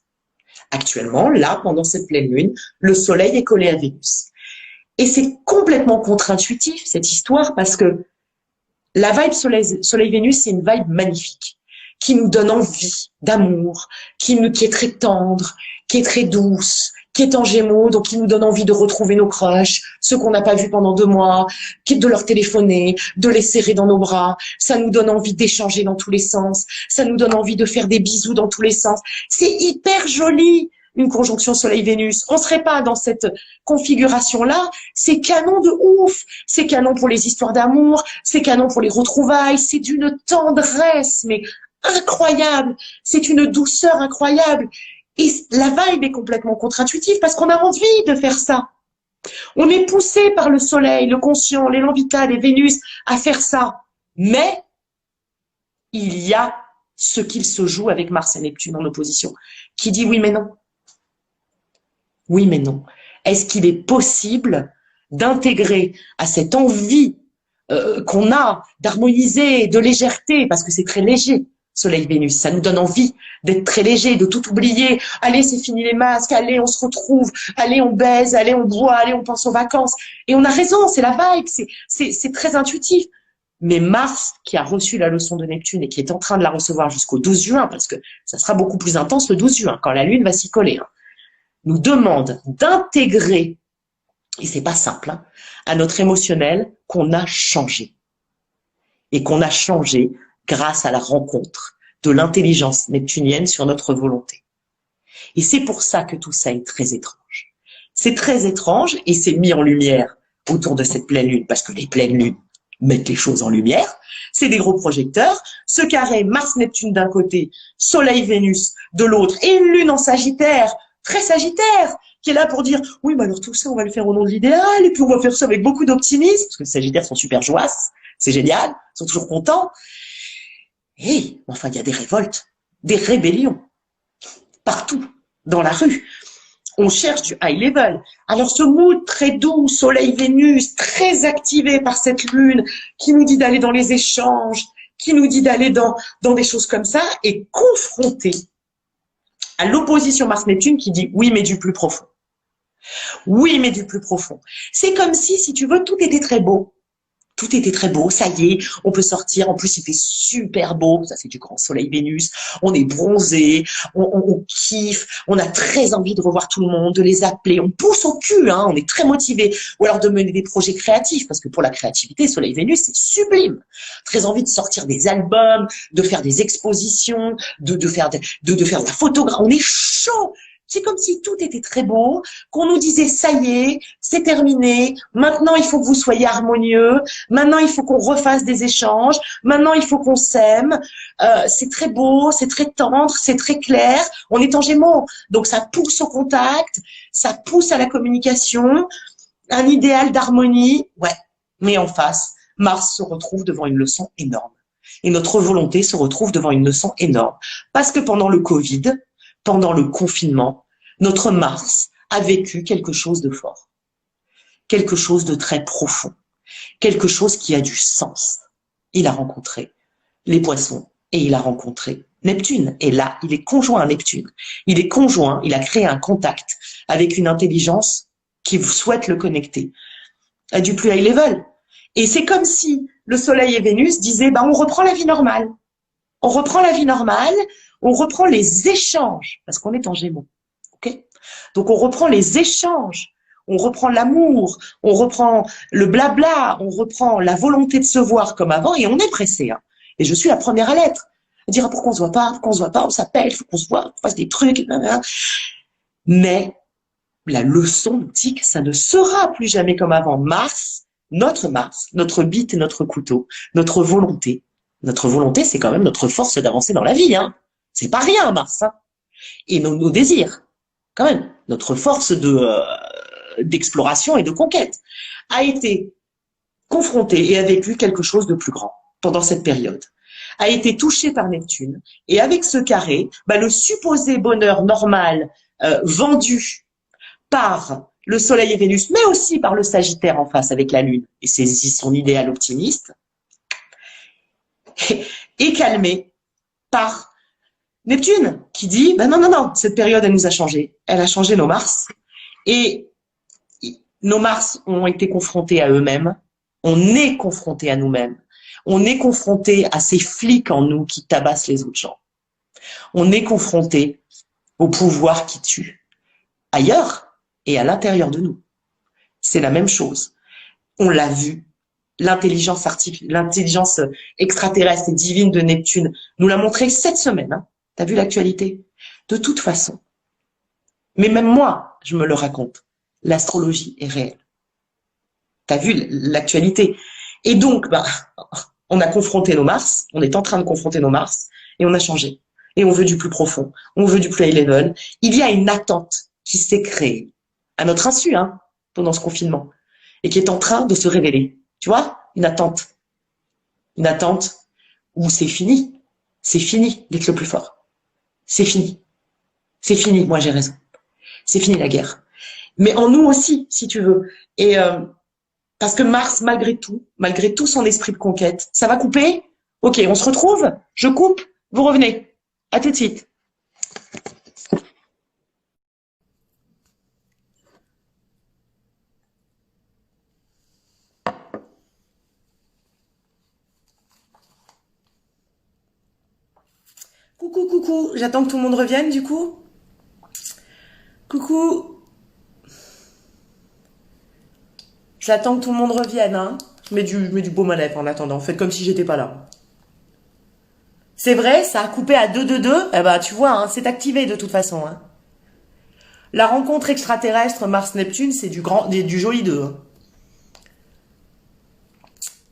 Actuellement, là, pendant cette pleine lune, le Soleil est collé à Vénus. Et c'est complètement contre-intuitif, cette histoire, parce que la vibe Soleil-Vénus, c'est une vibe magnifique, qui nous donne envie d'amour, qui est très tendre, qui est très douce, qui est en Gémeaux, donc qui nous donne envie de retrouver nos crushs, ceux qu'on n'a pas vus pendant 2 mois, de leur téléphoner, de les serrer dans nos bras. Ça nous donne envie d'échanger dans tous les sens. Ça nous donne envie de faire des bisous dans tous les sens. C'est hyper joli, une conjonction Soleil-Vénus. On serait pas dans cette configuration-là. C'est canon de ouf. C'est canon pour les histoires d'amour. C'est canon pour les retrouvailles. C'est d'une tendresse, mais incroyable. C'est une douceur incroyable. Et la vibe est complètement contre-intuitive parce qu'on a envie de faire ça. On est poussé par le soleil, le conscient, l'élan vital et Vénus à faire ça. Mais il y a ce qu'il se joue avec Mars et Neptune en opposition, qui dit oui mais non. Oui mais non. Est-ce qu'il est possible d'intégrer à cette envie qu'on a d'harmoniser, de légèreté, parce que c'est très léger, Soleil-Vénus, ça nous donne envie d'être très léger, de tout oublier. Allez, c'est fini les masques, allez, on se retrouve, allez, on baise, allez, on boit, allez, on pense aux vacances. Et on a raison, c'est la vibe, c'est très intuitif. Mais Mars, qui a reçu la leçon de Neptune et qui est en train de la recevoir jusqu'au 12 juin, parce que ça sera beaucoup plus intense le 12 juin, quand la Lune va s'y coller, hein, nous demande d'intégrer, et c'est pas simple, hein, à notre émotionnel qu'on a changé. Et qu'on a changé grâce à la rencontre de l'intelligence neptunienne sur notre volonté. Et c'est pour ça que tout ça est très étrange. C'est très étrange et c'est mis en lumière autour de cette pleine lune, parce que les pleines lunes mettent les choses en lumière. C'est des gros projecteurs. Ce carré Mars-Neptune d'un côté, Soleil-Vénus de l'autre, et une lune en Sagittaire, très Sagittaire, qui est là pour dire « Oui, mais alors tout ça, on va le faire au nom de l'idéal, et puis on va faire ça avec beaucoup d'optimisme, parce que les Sagittaires sont super joasses, c'est génial, ils sont toujours contents. » Et enfin, il y a des révoltes, des rébellions, partout, dans la rue. On cherche du high level. Alors ce mood très doux, Soleil-Vénus, très activé par cette lune, qui nous dit d'aller dans les échanges, qui nous dit d'aller dans des choses comme ça, est confronté à l'opposition Mars-Neptune qui dit oui, mais du plus profond. Oui, mais du plus profond. C'est comme si tu veux, tout était très beau. Tout était très beau, ça y est, on peut sortir. En plus, il fait super beau, ça c'est du grand soleil Vénus. On est bronzé, on kiffe, on a très envie de revoir tout le monde, de les appeler. On pousse au cul, hein, on est très motivé. Ou alors de mener des projets créatifs, parce que pour la créativité, soleil Vénus, c'est sublime. Très envie de sortir des albums, de faire des expositions, de faire de la photographie. On est chaud. C'est comme si tout était très beau, qu'on nous disait ça y est, c'est terminé, maintenant il faut que vous soyez harmonieux, maintenant il faut qu'on refasse des échanges, maintenant il faut qu'on s'aime, c'est très beau, c'est très tendre, c'est très clair, on est en Gémeaux, donc ça pousse au contact, ça pousse à la communication, un idéal d'harmonie, ouais, mais en face, Mars se retrouve devant une leçon énorme. Et notre volonté se retrouve devant une leçon énorme. Parce que pendant le Covid, pendant le confinement, notre Mars a vécu quelque chose de fort, quelque chose de très profond, quelque chose qui a du sens. Il a rencontré les poissons et il a rencontré Neptune. Et là, il est conjoint à Neptune. Il est conjoint, il a créé un contact avec une intelligence qui souhaite le connecter à du plus high level. Et c'est comme si le Soleil et Vénus disaient, on reprend la vie normale. On reprend la vie normale, on reprend les échanges, parce qu'on est en Gémeaux. Okay, donc on reprend les échanges, on reprend l'amour, on reprend le blabla, on reprend la volonté de se voir comme avant, et on est pressé. Hein. Et je suis la première à l'être. À dire pourquoi on se voit pas, on s'appelle, faut qu'on se voit, qu'on fasse des trucs. Mais la leçon nous dit que ça ne sera plus jamais comme avant. Mars, notre bite et notre couteau, notre volonté. Notre volonté, c'est quand même notre force d'avancer dans la vie. Hein. C'est pas rien, Mars. Hein. Et nos désirs, quand même, notre force d'exploration et de conquête, a été confrontée et a vécu quelque chose de plus grand pendant cette période. A été touchée par Neptune. Et avec ce carré, le supposé bonheur normal vendu par le Soleil et Vénus, mais aussi par le Sagittaire en face avec la Lune, et c'est son idéal optimiste, est calmé par Neptune, qui dit, non, cette période, elle nous a changé. Elle a changé nos Mars, et nos Mars ont été confrontés à eux-mêmes, on est confrontés à nous-mêmes, on est confrontés à ces flics en nous qui tabassent les autres gens. On est confrontés au pouvoir qui tue. Ailleurs, et à l'intérieur de nous. C'est la même chose. On l'a vu. L'intelligence extraterrestre et divine de Neptune nous l'a montré cette semaine. Hein. T'as vu l'actualité? De toute façon. Mais même moi, je me le raconte. L'astrologie est réelle. T'as vu l'actualité? Et donc, on a confronté nos Mars, on est en train de confronter nos Mars, et on a changé. Et on veut du plus profond, on veut du plus high level. Il y a une attente qui s'est créée à notre insu, hein, pendant ce confinement, et qui est en train de se révéler. Tu vois, une attente où c'est fini d'être le plus fort. C'est fini, moi j'ai raison. C'est fini la guerre. Mais en nous aussi, si tu veux. Et parce que Mars, malgré tout son esprit de conquête, ça va couper. Ok, on se retrouve. Je coupe. Vous revenez. À tout de suite. Coucou, j'attends que tout le monde revienne du coup. Coucou. J'attends que tout le monde revienne, hein. Je mets du baume à lèvres en attendant. Faites comme si j'étais pas là. C'est vrai, ça a coupé à 2-2-2. Eh tu vois, hein, c'est activé de toute façon. Hein. La rencontre extraterrestre Mars-Neptune, c'est du joli 2. Hein.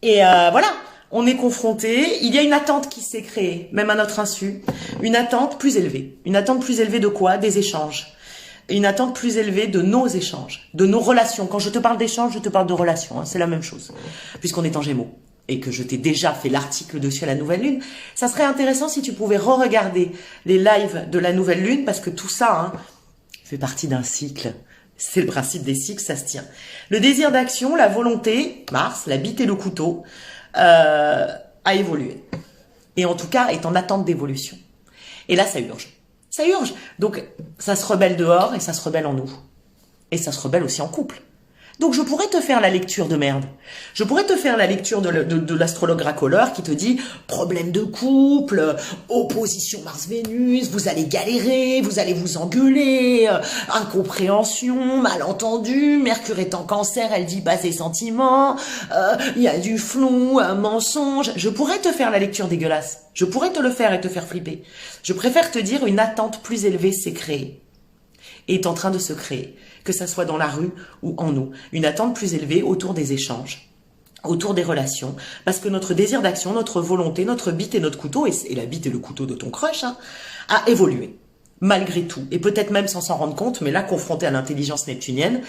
Et voilà. On est confronté, il y a une attente qui s'est créée, même à notre insu, une attente plus élevée. Une attente plus élevée de quoi? Des échanges. Une attente plus élevée de nos échanges, de nos relations. Quand je te parle d'échanges, je te parle de relations, hein, c'est la même chose, puisqu'on est en Gémeaux, et que je t'ai déjà fait l'article dessus à la nouvelle lune. Ça serait intéressant si tu pouvais re-regarder les lives de la nouvelle lune, parce que tout ça hein, fait partie d'un cycle. C'est le principe des cycles, ça se tient. Le désir d'action, la volonté, Mars, la bite et le couteau, a évolué. Et en tout cas, est en attente d'évolution. Et là, ça urge. Ça urge. Donc, ça se rebelle dehors et ça se rebelle en nous. Et ça se rebelle aussi en couple. Donc, je pourrais te faire la lecture de merde. Je pourrais te faire la lecture de l'astrologue racoleur qui te dit problème de couple, opposition Mars-Vénus, vous allez galérer, vous allez vous engueuler, incompréhension, malentendu, Mercure est en Cancer, elle dit pas ses sentiments, il y a du flou, un mensonge. Je pourrais te faire la lecture dégueulasse. Je pourrais te le faire et te faire flipper. Je préfère te dire une attente plus élevée s'est créée. est en train de se créer, que ça soit dans la rue ou en nous. Une attente plus élevée autour des échanges, autour des relations, parce que notre désir d'action, notre volonté, notre bite et notre couteau, et la bite et le couteau de ton crush, hein, a évolué, malgré tout, et peut-être même sans s'en rendre compte, mais là, confrontée à l'intelligence neptunienne,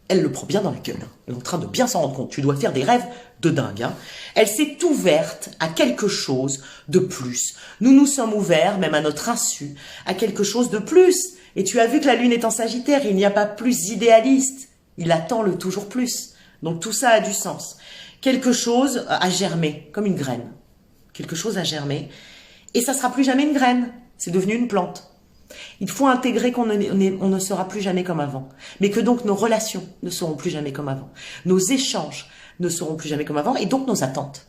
elle le prend bien dans la gueule. Hein. Elle est en train de bien s'en rendre compte. Tu dois faire des rêves de dingue. Hein. Elle s'est ouverte à quelque chose de plus. Nous nous sommes ouverts, même à notre insu, à quelque chose de plus. Et tu as vu que la lune est en Sagittaire. Il n'y a pas plus idéaliste. Il attend le toujours plus. Donc tout ça a du sens. Quelque chose a germé, comme une graine. Quelque chose a germé. Et ça sera plus jamais une graine. C'est devenu une plante. Il faut intégrer qu'on ne sera plus jamais comme avant, mais que donc nos relations ne seront plus jamais comme avant, nos échanges ne seront plus jamais comme avant, et donc nos attentes,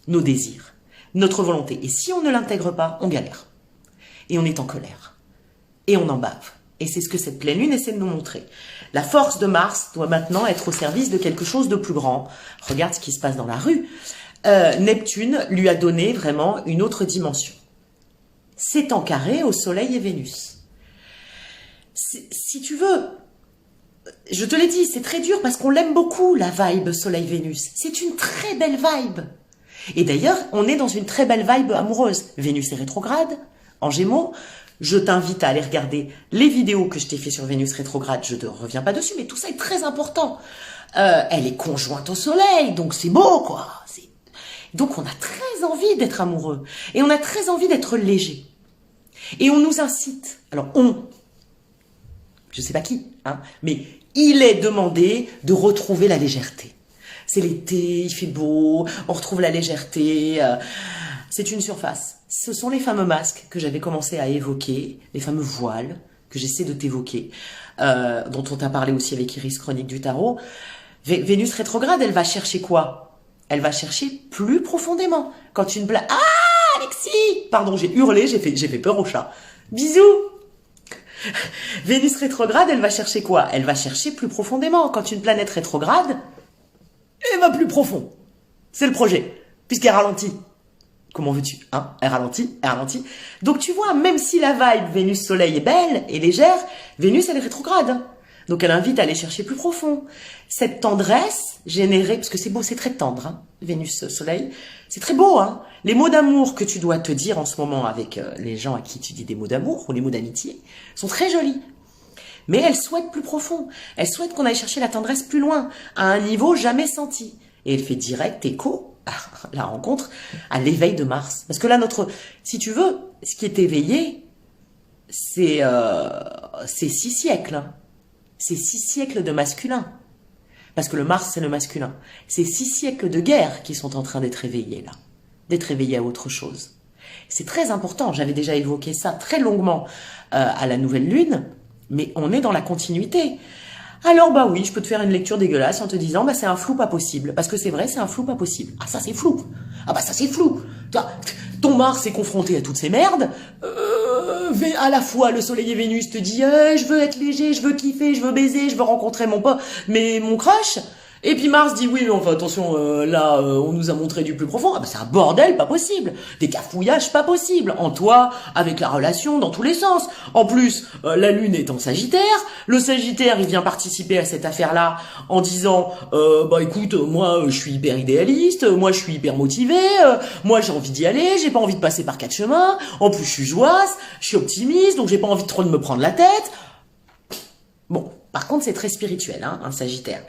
nos désirs, notre volonté. Et si on ne l'intègre pas, on galère, et on est en colère, et on en bave. Et c'est ce que cette pleine lune essaie de nous montrer. La force de Mars doit maintenant être au service de quelque chose de plus grand. Regarde ce qui se passe dans la rue. Neptune lui a donné vraiment une autre dimension. C'est en carré au Soleil et Vénus. Si tu veux, je te l'ai dit, c'est très dur parce qu'on l'aime beaucoup, la vibe Soleil-Vénus. C'est une très belle vibe. Et d'ailleurs, on est dans une très belle vibe amoureuse. Vénus est rétrograde, en Gémeaux. Je t'invite à aller regarder les vidéos que je t'ai fait sur Vénus rétrograde. Je ne reviens pas dessus, mais tout ça est très important. Elle est conjointe au Soleil, donc c'est beau, quoi. Donc on a très envie d'être amoureux. Et on a très envie d'être léger. Et on nous incite, alors je sais pas qui, hein, mais il est demandé de retrouver la légèreté. C'est l'été, il fait beau, on retrouve la légèreté, c'est une surface. Ce sont les fameux masques que j'avais commencé à évoquer, les fameux voiles que j'essaie de t'évoquer, dont on t'a parlé aussi avec Iris Chronique du Tarot. Vénus rétrograde, elle va chercher quoi? Elle va chercher plus profondément. Quand une Ah, Alexis! Pardon, j'ai hurlé, j'ai fait peur au chat. Bisous! Vénus rétrograde, elle va chercher quoi? Elle va chercher plus profondément. Quand une planète rétrograde, elle va plus profond. C'est le projet, puisqu'elle ralentit. Comment veux-tu? Hein? Elle ralentit, elle ralentit. Donc tu vois, même si la vibe Vénus-Soleil est belle et légère, Vénus, elle est rétrograde. Donc elle invite à aller chercher plus profond. Cette tendresse générée, parce que c'est beau, c'est très tendre, hein, Vénus-Soleil, c'est très beau. Hein. Les mots d'amour que tu dois te dire en ce moment avec les gens à qui tu dis des mots d'amour ou les mots d'amitié sont très jolis. Mais elle souhaite plus profond. Elle souhaite qu'on aille chercher la tendresse plus loin, à un niveau jamais senti. Et elle fait direct écho à la rencontre, à l'éveil de Mars. Parce que là, si tu veux, ce qui est éveillé, c'est 6 siècles. Hein. C'est 6 siècles de masculin. Parce que le Mars, c'est le masculin. C'est 6 siècles de guerre qui sont en train d'être éveillés, là. D'être éveillés à autre chose. C'est très important. J'avais déjà évoqué ça très longuement à la nouvelle lune. Mais on est dans la continuité. Alors, bah oui, je peux te faire une lecture dégueulasse en te disant, bah c'est un flou pas possible. Parce que c'est vrai, c'est un flou pas possible. Ah, ça, c'est flou. Ah, bah ça, c'est flou. Ton Mars est confronté à toutes ces merdes. À la fois, le Soleil et Vénus te dit, je veux être léger, je veux kiffer, je veux baiser, je veux rencontrer mon crush. Et puis Mars dit, oui, mais enfin, attention, on nous a montré du plus profond. Ah bah c'est un bordel pas possible. Des cafouillages pas possibles. En toi, avec la relation, dans tous les sens. En plus, la Lune est en Sagittaire. Le Sagittaire, il vient participer à cette affaire-là en disant, bah écoute, moi, je suis hyper idéaliste, moi, je suis hyper motivé, moi, j'ai envie d'y aller, j'ai pas envie de passer par 4 chemins. En plus, je suis joyeuse, je suis optimiste, donc j'ai pas envie trop de me prendre la tête. Bon, par contre, c'est très spirituel, hein, un Sagittaire.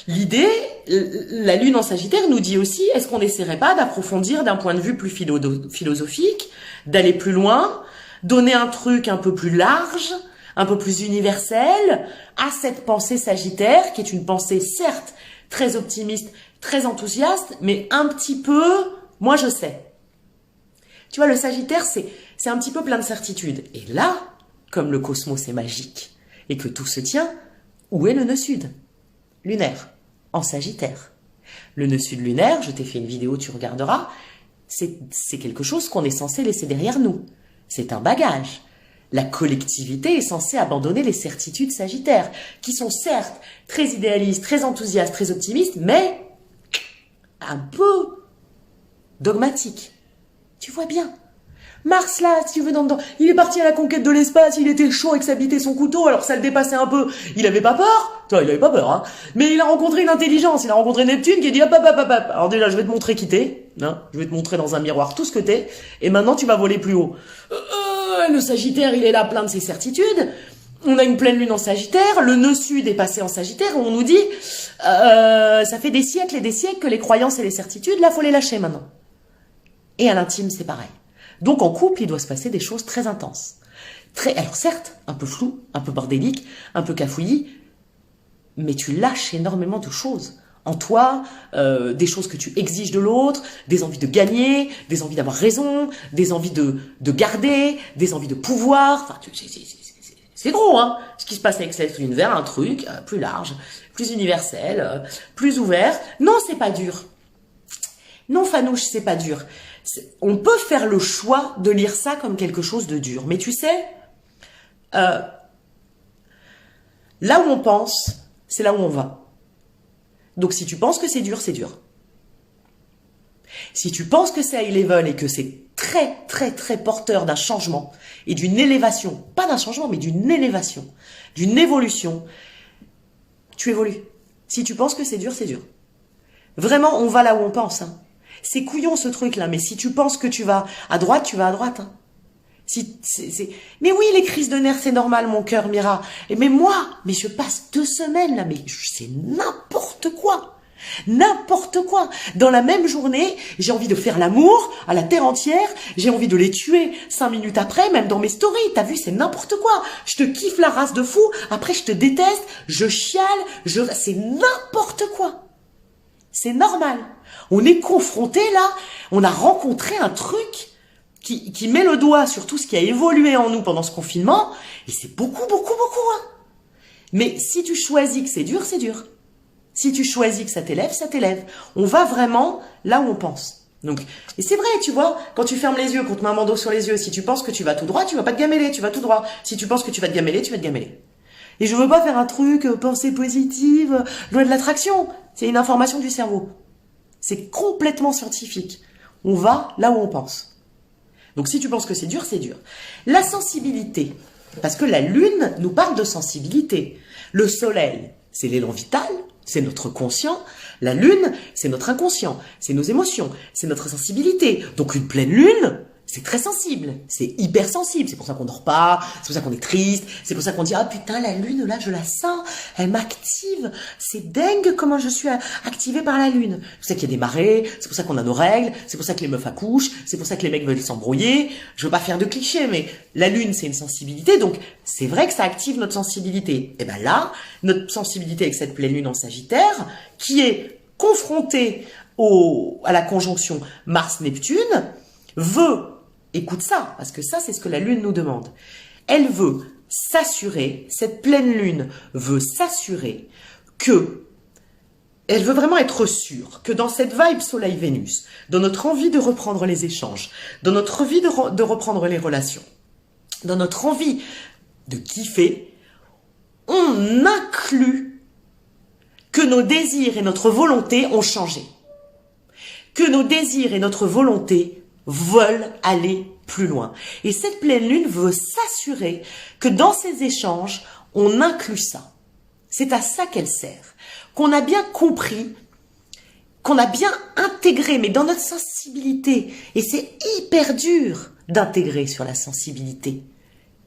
L'idée, la Lune en Sagittaire nous dit aussi, est-ce qu'on n'essaierait pas d'approfondir d'un point de vue plus philosophique, d'aller plus loin, donner un truc un peu plus large, un peu plus universel à cette pensée Sagittaire, qui est une pensée certes très optimiste, très enthousiaste, mais un petit peu, moi je sais. Tu vois, le Sagittaire, c'est un petit peu plein de certitudes. Et là, comme le cosmos est magique, et que tout se tient, où est le nœud sud? Lunaire, en Sagittaire. Le nœud sud lunaire, je t'ai fait une vidéo, tu regarderas, c'est quelque chose qu'on est censé laisser derrière nous. C'est un bagage. La collectivité est censée abandonner les certitudes sagittaires, qui sont certes très idéalistes, très enthousiastes, très optimistes, mais un peu dogmatiques. Tu vois bien. Mars, là, si tu veux, il est parti à la conquête de l'espace, il était chaud avec sa bite et son couteau, alors ça le dépassait un peu. Il avait pas peur. Toi, il avait pas peur, hein. Mais il a rencontré une intelligence, il a rencontré Neptune qui a dit hop, hop, hop, hop, hop. Alors déjà, je vais te montrer qui t'es, hein. Je vais te montrer dans un miroir tout ce que t'es, et maintenant tu vas voler plus haut. Le Sagittaire, il est là plein de ses certitudes. On a une pleine lune en Sagittaire, le nœud sud est passé en Sagittaire, où on nous dit, ça fait des siècles et des siècles que les croyances et les certitudes, là, faut les lâcher maintenant. Et à l'intime, c'est pareil. Donc en couple, il doit se passer des choses très intenses. Alors certes, un peu flou, un peu bordélique, un peu cafouillis, mais tu lâches énormément de choses. En toi, des choses que tu exiges de l'autre, des envies de gagner, des envies d'avoir raison, des envies de garder, des envies de pouvoir. Enfin, c'est gros, hein. Ce qui se passe avec cette lune vers un truc plus large, plus universel, plus ouvert. Non, c'est pas dur. Non, Fanouche, c'est pas dur. On peut faire le choix de lire ça comme quelque chose de dur. Mais tu sais, là où on pense, c'est là où on va. Donc si tu penses que c'est dur, c'est dur. Si tu penses que c'est high level et que c'est très, très, très porteur d'un changement et d'une élévation, pas d'un changement, mais d'une élévation, d'une évolution, tu évolues. Si tu penses que c'est dur, c'est dur. Vraiment, on va là où on pense, hein. C'est couillon ce truc-là, mais si tu penses que tu vas à droite, tu vas à droite. Hein. Mais oui, les crises de nerfs, c'est normal, mon cœur, Mira. Mais moi, je passe 2 semaines là, mais c'est n'importe quoi. N'importe quoi. Dans la même journée, j'ai envie de faire l'amour à la terre entière, j'ai envie de les tuer 5 minutes après, même dans mes stories. T'as vu, c'est n'importe quoi. Je te kiffe la race de fou, après je te déteste, je chiale, c'est n'importe quoi. C'est normal. On est confronté là, on a rencontré un truc qui met le doigt sur tout ce qui a évolué en nous pendant ce confinement, et c'est beaucoup, beaucoup, beaucoup. Hein. Mais si tu choisis que c'est dur, c'est dur. Si tu choisis que ça t'élève. On va vraiment là où on pense. Donc, et c'est vrai, tu vois, quand tu fermes les yeux, qu'on te met un bandeau sur les yeux, si tu penses que tu vas tout droit, tu vas pas te gameler, tu vas tout droit. Si tu penses que tu vas te gameler, tu vas te gameler. Et je veux pas faire un truc, pensée positive, loi de l'attraction. C'est une information du cerveau. C'est complètement scientifique. On va là où on pense. Donc si tu penses que c'est dur, c'est dur. La sensibilité, parce que la lune nous parle de sensibilité. Le soleil, c'est l'élan vital, c'est notre conscient. La lune, c'est notre inconscient, c'est nos émotions, c'est notre sensibilité. Donc une pleine lune, c'est très sensible, c'est hyper sensible. C'est pour ça qu'on dort pas, c'est pour ça qu'on est triste, c'est pour ça qu'on dit « Ah putain, la lune, là, je la sens, elle m'active. C'est dingue comment je suis activée par la lune. » C'est pour ça qu'il y a des marées, c'est pour ça qu'on a nos règles, c'est pour ça que les meufs accouchent, c'est pour ça que les mecs veulent s'embrouiller. Je veux pas faire de clichés, mais la lune, c'est une sensibilité, donc c'est vrai que ça active notre sensibilité. Et ben là, notre sensibilité avec cette pleine lune en Sagittaire, qui est confrontée à la conjonction Mars-Neptune, veut... Écoute ça, parce que ça, c'est ce que la lune nous demande. Elle veut s'assurer, cette pleine lune veut s'assurer que, elle veut vraiment être sûre que dans cette vibe Soleil-Vénus, dans notre envie de reprendre les échanges, dans notre envie de reprendre les relations, dans notre envie de kiffer, on inclut que nos désirs et notre volonté ont changé. Que nos désirs et notre volonté veulent aller plus loin. Et cette pleine lune veut s'assurer que dans ces échanges, on inclut ça. C'est à ça qu'elle sert. Qu'on a bien compris, qu'on a bien intégré, mais dans notre sensibilité. Et c'est hyper dur d'intégrer sur la sensibilité.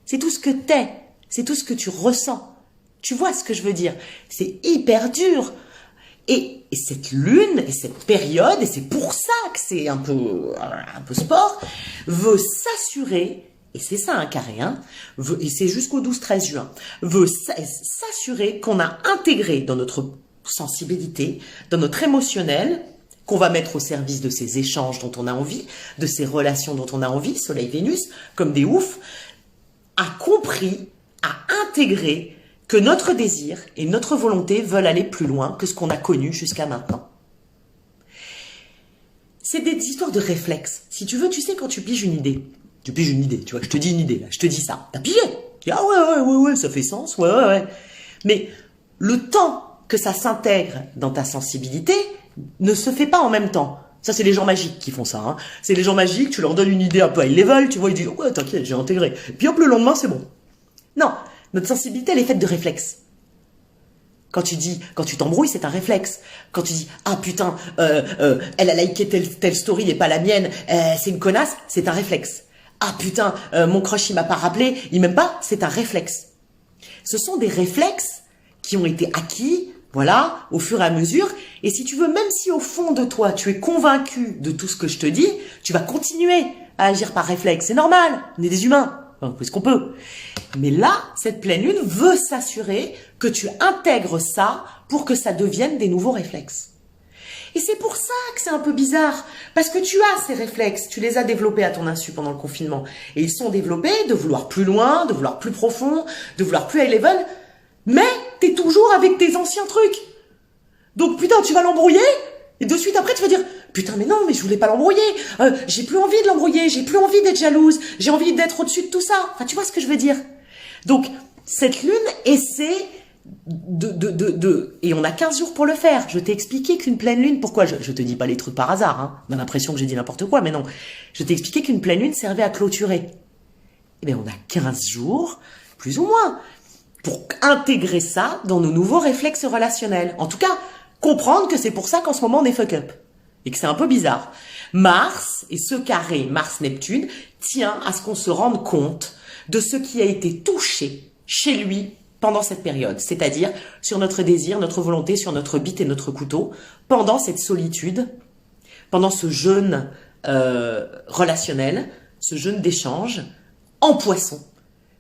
C'est tout ce que t'es, c'est tout ce que tu ressens. Tu vois ce que je veux dire? C'est hyper dur. Et cette lune, et cette période, et c'est pour ça que c'est un peu sport, veut s'assurer, et c'est ça un carré, hein, et c'est jusqu'au 12-13 juin, veut s'assurer qu'on a intégré dans notre sensibilité, dans notre émotionnel, qu'on va mettre au service de ces échanges dont on a envie, de ces relations dont on a envie, Soleil-Vénus, comme des oufs, a compris, a intégré que notre désir et notre volonté veulent aller plus loin que ce qu'on a connu jusqu'à maintenant. C'est des histoires de réflexes. Si tu veux, tu sais, quand tu piges une idée, tu vois, je te dis une idée, là, je te dis ça, t'as pigé. Tu dis, ah ouais, ça fait sens, ouais. Mais le temps que ça s'intègre dans ta sensibilité ne se fait pas en même temps. Ça, c'est les gens magiques qui font ça. Hein. C'est les gens magiques, tu leur donnes une idée un peu high level, tu vois, ils disent « Ouais, t'inquiète, j'ai intégré. » Puis hop, le lendemain, c'est bon. Non, notre sensibilité, elle est faite de réflexes. Quand tu t'embrouilles, c'est un réflexe. Quand tu dis « Ah putain, elle a liké telle story et pas la mienne, c'est une connasse », c'est un réflexe. « Ah putain, mon crush, il m'a pas rappelé, il m'aime pas », c'est un réflexe. Ce sont des réflexes qui ont été acquis, voilà, au fur et à mesure. Et si tu veux, même si au fond de toi, tu es convaincu de tout ce que je te dis, tu vas continuer à agir par réflexe. C'est normal, on est des humains, on fait ce qu'on peut. Mais là, cette pleine lune veut s'assurer que tu intègres ça pour que ça devienne des nouveaux réflexes. Et c'est pour ça que c'est un peu bizarre, parce que tu as ces réflexes, tu les as développés à ton insu pendant le confinement. Et ils sont développés de vouloir plus loin, de vouloir plus profond, de vouloir plus high level, mais t'es toujours avec tes anciens trucs. Donc putain, tu vas l'embrouiller, et de suite après tu vas dire « Putain mais non, mais je voulais pas l'embrouiller, j'ai plus envie de l'embrouiller, j'ai plus envie d'être jalouse, j'ai envie d'être au-dessus de tout ça. » Enfin, tu vois ce que je veux dire. Donc, cette lune essaie et on a 15 jours pour le faire. Je t'ai expliqué qu'une pleine lune, pourquoi je te dis pas les trucs par hasard, hein. On a l'impression que j'ai dit n'importe quoi, mais non. Je t'ai expliqué qu'une pleine lune servait à clôturer. Eh bien, on a 15 jours, plus ou moins, pour intégrer ça dans nos nouveaux réflexes relationnels. En tout cas, comprendre que c'est pour ça qu'en ce moment on est fuck up. Et que c'est un peu bizarre. Mars, et ce carré Mars-Neptune, tient à ce qu'on se rende compte de ce qui a été touché chez lui pendant cette période, c'est-à-dire sur notre désir, notre volonté, sur notre bite et notre couteau, pendant cette solitude, pendant ce jeûne relationnel, ce jeûne d'échange en poisson.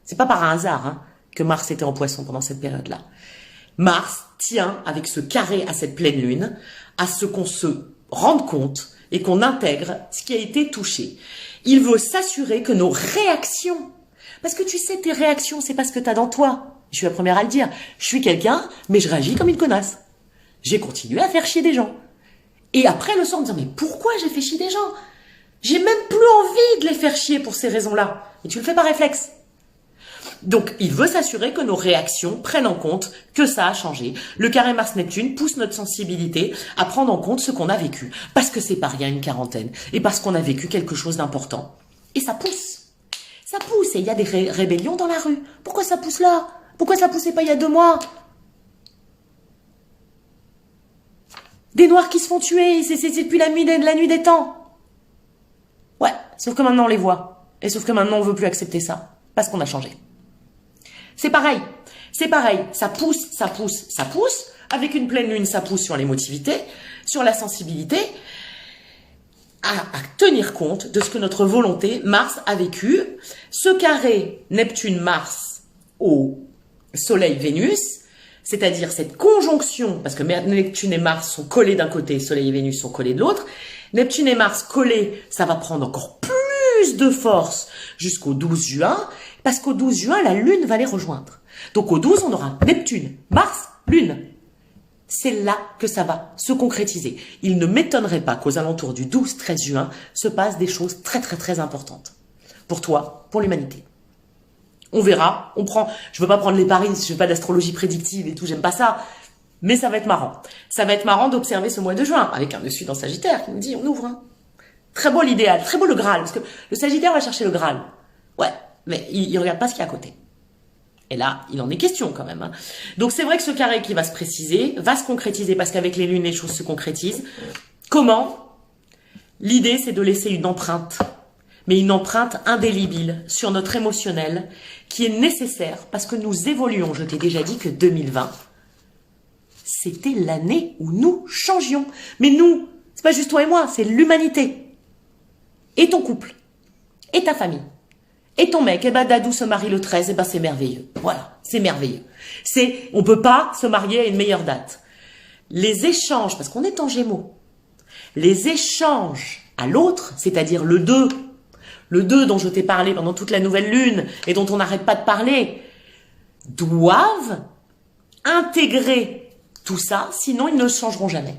C'est pas par un hasard hein, que Mars était en poisson pendant cette période-là. Mars tient avec ce carré à cette pleine lune à ce qu'on se rende compte et qu'on intègre ce qui a été touché. Il veut s'assurer que nos réactions, parce que tu sais, tes réactions, c'est pas ce que tu as dans toi. Je suis la première à le dire. Je suis quelqu'un, mais je réagis comme une connasse. J'ai continué à faire chier des gens. Et après, le soir, en me disant, mais pourquoi j'ai fait chier des gens? J'ai même plus envie de les faire chier pour ces raisons-là. Et tu le fais par réflexe. Donc, il veut s'assurer que nos réactions prennent en compte que ça a changé. Le carré Mars-Neptune pousse notre sensibilité à prendre en compte ce qu'on a vécu. Parce que c'est pas rien une quarantaine. Et parce qu'on a vécu quelque chose d'important. Et ça pousse. Ça pousse. Et il y a des rébellions dans la rue. Pourquoi ça pousse là? Pourquoi ça poussait pas il y a 2 mois? Des noirs qui se font tuer, c'est depuis la nuit des temps. Ouais, sauf que maintenant on les voit. Et sauf que maintenant on veut plus accepter ça. Parce qu'on a changé. C'est pareil. C'est pareil. Ça pousse, ça pousse, ça pousse. Avec une pleine lune, ça pousse sur l'émotivité, sur la sensibilité, à tenir compte de ce que notre volonté, Mars, a vécu. Ce carré Neptune-Mars au Soleil-Vénus, c'est-à-dire cette conjonction, parce que Neptune et Mars sont collés d'un côté, Soleil et Vénus sont collés de l'autre. Neptune et Mars collés, ça va prendre encore plus de force jusqu'au 12 juin, parce qu'au 12 juin, la Lune va les rejoindre. Donc au 12, on aura Neptune, Mars, Lune. C'est là que ça va se concrétiser. Il ne m'étonnerait pas qu'aux alentours du 12-13 juin se passent des choses très très très importantes. Pour toi, pour l'humanité. On verra, je veux pas prendre les paris, je fais pas d'astrologie prédictive et tout, j'aime pas ça. Mais ça va être marrant. Ça va être marrant d'observer ce mois de juin, avec un dessus dans Sagittaire qui nous dit, on ouvre. Hein. Très beau l'idéal, très beau le Graal, parce que le Sagittaire va chercher le Graal. Ouais, mais il regarde pas ce qu'il y a à côté. Et là, il en est question quand même. Hein. Donc c'est vrai que ce carré qui va se préciser, va se concrétiser, parce qu'avec les lunes, les choses se concrétisent. Comment? L'idée, c'est de laisser une empreinte, mais une empreinte indélébile sur notre émotionnel, qui est nécessaire, parce que nous évoluons. Je t'ai déjà dit que 2020, c'était l'année où nous changions. Mais nous, c'est pas juste toi et moi, c'est l'humanité. Et ton couple, et ta famille. Et ton mec, Dadou se marie le 13, c'est merveilleux. Voilà, c'est merveilleux. On peut pas se marier à une meilleure date. Les échanges, parce qu'on est en Gémeaux, les échanges à l'autre, c'est-à-dire le 2 dont je t'ai parlé pendant toute la nouvelle lune et dont on n'arrête pas de parler, doivent intégrer tout ça, sinon ils ne changeront jamais.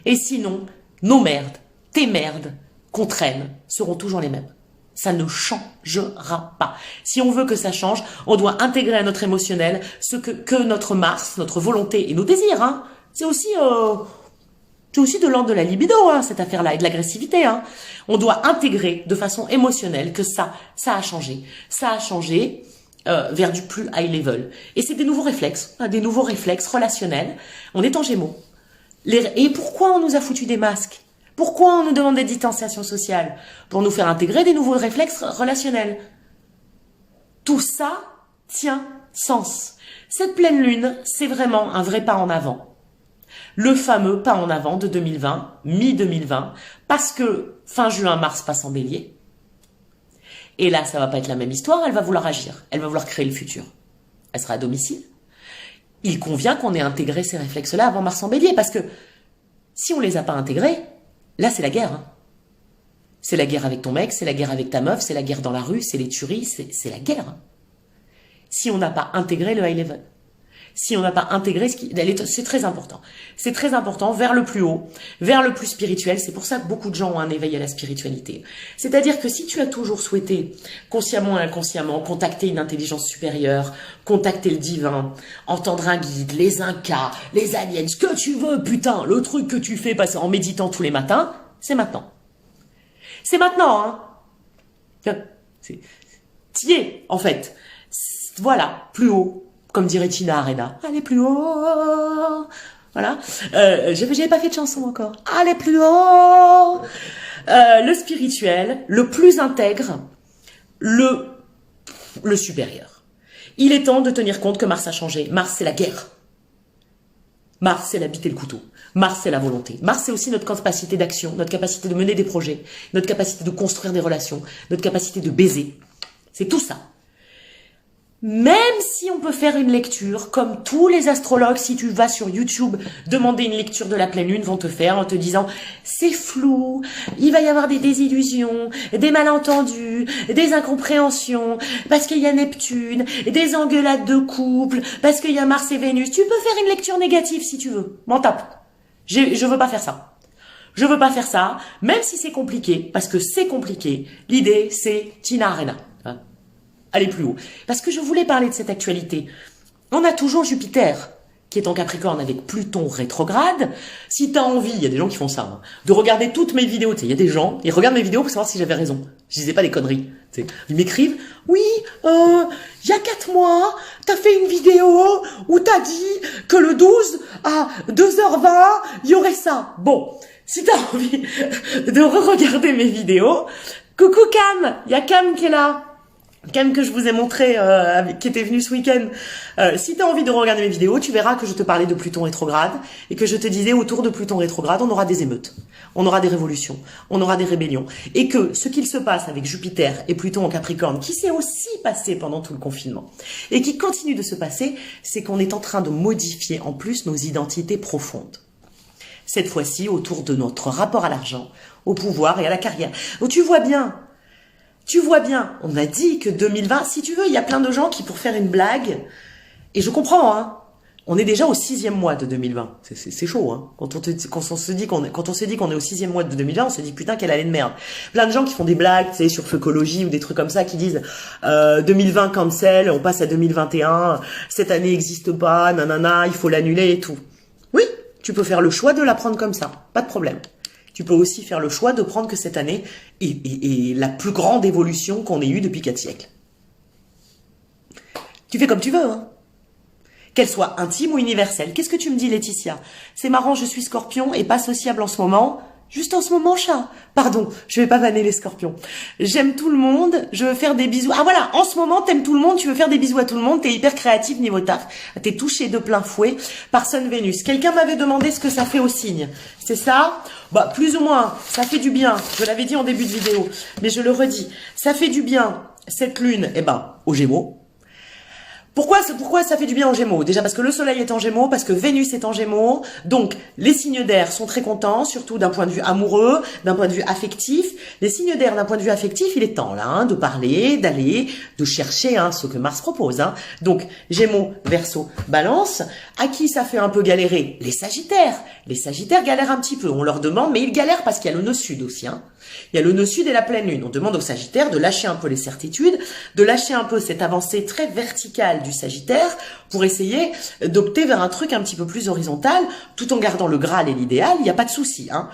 Et sinon, nos merdes, tes merdes qu'on traîne seront toujours les mêmes. Ça ne changera pas. Si on veut que ça change, on doit intégrer à notre émotionnel ce que notre Mars, notre volonté et nos désirs. Hein, c'est aussi C'est aussi de l'ordre de la libido, hein, cette affaire-là, et de l'agressivité. Hein. On doit intégrer de façon émotionnelle que ça a changé. Ça a changé vers du plus high level. Et c'est des nouveaux réflexes relationnels. On est en Gémeaux. Et pourquoi on nous a foutu des masques? Pourquoi on nous demande des distanciations sociales? Pour nous faire intégrer des nouveaux réflexes relationnels. Tout ça tient sens. Cette pleine lune, c'est vraiment un vrai pas en avant. Le fameux pas en avant de 2020, mi-2020, parce que fin juin, Mars passe en bélier. Et là, ça va pas être la même histoire, elle va vouloir agir, elle va vouloir créer le futur. Elle sera à domicile. Il convient qu'on ait intégré ces réflexes-là avant Mars en bélier, parce que si on les a pas intégrés, là c'est la guerre. Hein. C'est la guerre avec ton mec, c'est la guerre avec ta meuf, c'est la guerre dans la rue, c'est les tueries, c'est la guerre. Hein. Si on n'a pas intégré le high level. Si on n'a pas intégré c'est très important. C'est très important vers le plus haut, vers le plus spirituel. C'est pour ça que beaucoup de gens ont un éveil à la spiritualité. C'est-à-dire que si tu as toujours souhaité, consciemment et inconsciemment, contacter une intelligence supérieure, contacter le divin, entendre un guide, les incas, les aliens, ce que tu veux, putain, le truc que tu fais passer en méditant tous les matins, c'est maintenant. C'est maintenant, hein. T'y es, en fait. Voilà, plus haut. Comme dirait Tina Arena. Allez plus haut. Voilà. J'avais pas fait de chanson encore. Allez plus haut. Le spirituel, le plus intègre, le supérieur. Il est temps de tenir compte que Mars a changé. Mars, c'est la guerre. Mars, c'est la bite et le couteau. Mars, c'est la volonté. Mars, c'est aussi notre capacité d'action, notre capacité de mener des projets, notre capacité de construire des relations, notre capacité de baiser. C'est tout ça. Même si on peut faire une lecture, comme tous les astrologues, si tu vas sur YouTube, demander une lecture de la pleine lune, vont te faire en te disant c'est flou, il va y avoir des désillusions, des malentendus, des incompréhensions, parce qu'il y a Neptune, des engueulades de couple, parce qu'il y a Mars et Vénus. Tu peux faire une lecture négative si tu veux. M'en tape. Je veux pas faire ça. Je veux pas faire ça, même si c'est compliqué, parce que c'est compliqué. L'idée, c'est Tina Arena. Aller plus haut. Parce que je voulais parler de cette actualité. On a toujours Jupiter, qui est en Capricorne avec Pluton rétrograde. Si t'as envie, il y a des gens qui font ça, hein, de regarder toutes mes vidéos. Tu sais, il y a des gens, ils regardent mes vidéos pour savoir si j'avais raison. Je disais pas des conneries. Tu sais, ils m'écrivent, oui, il y a 4 mois, t'as fait une vidéo où t'as dit que le 12 à 2h20, il y aurait ça. Bon, si t'as envie de re-regarder mes vidéos, coucou Cam, il y a Cam qui est là. Cam que je vous ai montré, qui était venu ce week-end. Si tu as envie de regarder mes vidéos, tu verras que je te parlais de Pluton rétrograde et que je te disais autour de Pluton rétrograde, on aura des émeutes, on aura des révolutions, on aura des rébellions. Et que ce qu'il se passe avec Jupiter et Pluton en Capricorne, qui s'est aussi passé pendant tout le confinement et qui continue de se passer, c'est qu'on est en train de modifier en plus nos identités profondes. Cette fois-ci, autour de notre rapport à l'argent, au pouvoir et à la carrière. Oh, tu vois bien, on a dit que 2020, si tu veux, il y a plein de gens qui, pour faire une blague, et je comprends, hein, on est déjà au 6e mois de 2020. C'est chaud, hein. Quand on se dit qu'on est au 6e mois de 2020, on se dit putain, quelle année de merde. Plein de gens qui font des blagues, tu sais, sur Feucologie ou des trucs comme ça, qui disent 2020 cancel, on passe à 2021, cette année n'existe pas, nanana, il faut l'annuler et tout. Oui, tu peux faire le choix de la prendre comme ça, pas de problème. Tu peux aussi faire le choix de prendre que cette année est la plus grande évolution qu'on ait eue depuis 4 siècles. Tu fais comme tu veux, hein. Qu'elle soit intime ou universelle. Qu'est-ce que tu me dis, Laetitia? C'est marrant, je suis scorpion et pas sociable en ce moment. Juste en ce moment, chat. Pardon, je vais pas vanner les scorpions. J'aime tout le monde, je veux faire des bisous. Ah voilà, en ce moment, t'aimes tout le monde, tu veux faire des bisous à tout le monde, t'es hyper créatif niveau taf. T'es touché de plein fouet par Sun Vénus. Quelqu'un m'avait demandé ce que ça fait au signe. C'est ça? Bah, plus ou moins, ça fait du bien. Je l'avais dit en début de vidéo, mais je le redis. Ça fait du bien, cette lune, aux Gémeaux. Pourquoi ça fait du bien en Gémeaux? Déjà parce que le soleil est en Gémeaux, parce que Vénus est en Gémeaux. Donc, les signes d'air sont très contents, surtout d'un point de vue amoureux, d'un point de vue affectif. Les signes d'air, d'un point de vue affectif, il est temps là, hein, de parler, d'aller, de chercher ce que Mars propose. Hein. Donc, Gémeaux, Verseau, Balance. À qui ça fait un peu galérer? Les Sagittaires. Les Sagittaires galèrent un petit peu. On leur demande, mais ils galèrent parce qu'il y a le nœud sud aussi. Hein. Il y a le nœud sud et la pleine lune. On demande au Sagittaire de lâcher un peu les certitudes, de lâcher un peu cette avancée très verticale du Sagittaire pour essayer d'opter vers un truc un petit peu plus horizontal, tout en gardant le Graal et l'idéal. Il n'y a pas de souci, hein.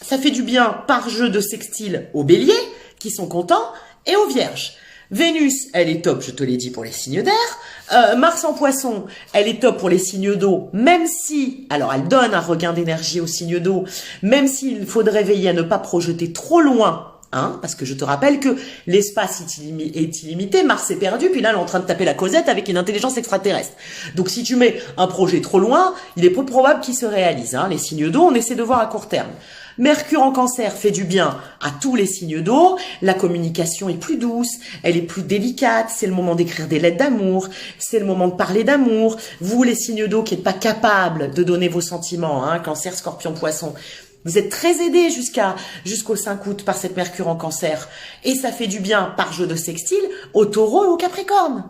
Ça fait du bien par jeu de sextile aux Béliers, qui sont contents, et aux Vierges. Vénus, elle est top, je te l'ai dit, pour les signes d'air. Mars en Poisson, elle est top pour les signes d'eau, même si, alors elle donne un regain d'énergie aux signes d'eau, même s'il faudrait veiller à ne pas projeter trop loin, hein, parce que je te rappelle que l'espace est illimité, Mars est perdu, puis là elle est en train de taper la causette avec une intelligence extraterrestre. Donc si tu mets un projet trop loin, il est peu probable qu'il se réalise, hein. Les signes d'eau, on essaie de voir à court terme. Mercure en Cancer fait du bien à tous les signes d'eau, la communication est plus douce, elle est plus délicate, c'est le moment d'écrire des lettres d'amour, c'est le moment de parler d'amour. Vous les signes d'eau qui n'êtes pas capables de donner vos sentiments, hein, Cancer, Scorpion, Poisson, vous êtes très aidés jusqu'au 5 août par cette Mercure en Cancer. Et ça fait du bien par jeu de sextile aux Taureaux et aux Capricornes.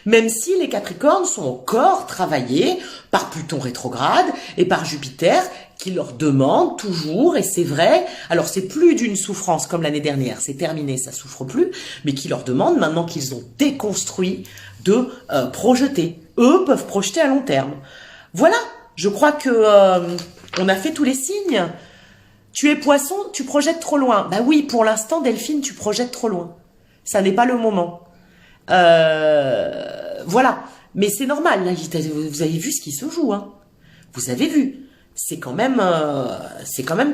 Même si les Capricornes sont encore travaillés par Pluton rétrograde et par Jupiter qui leur demande toujours, et c'est vrai, alors c'est plus d'une souffrance comme l'année dernière, c'est terminé, ça souffre plus, mais qui leur demande, maintenant qu'ils ont déconstruit, de projeter. Eux peuvent projeter à long terme. Voilà, je crois que on a fait tous les signes. Tu es Poisson, tu projettes trop loin. Bah oui, pour l'instant, Delphine, tu projettes trop loin. Ça n'est pas le moment. Voilà, mais c'est normal, là, vous avez vu ce qui se joue, hein. Vous avez vu, c'est quand même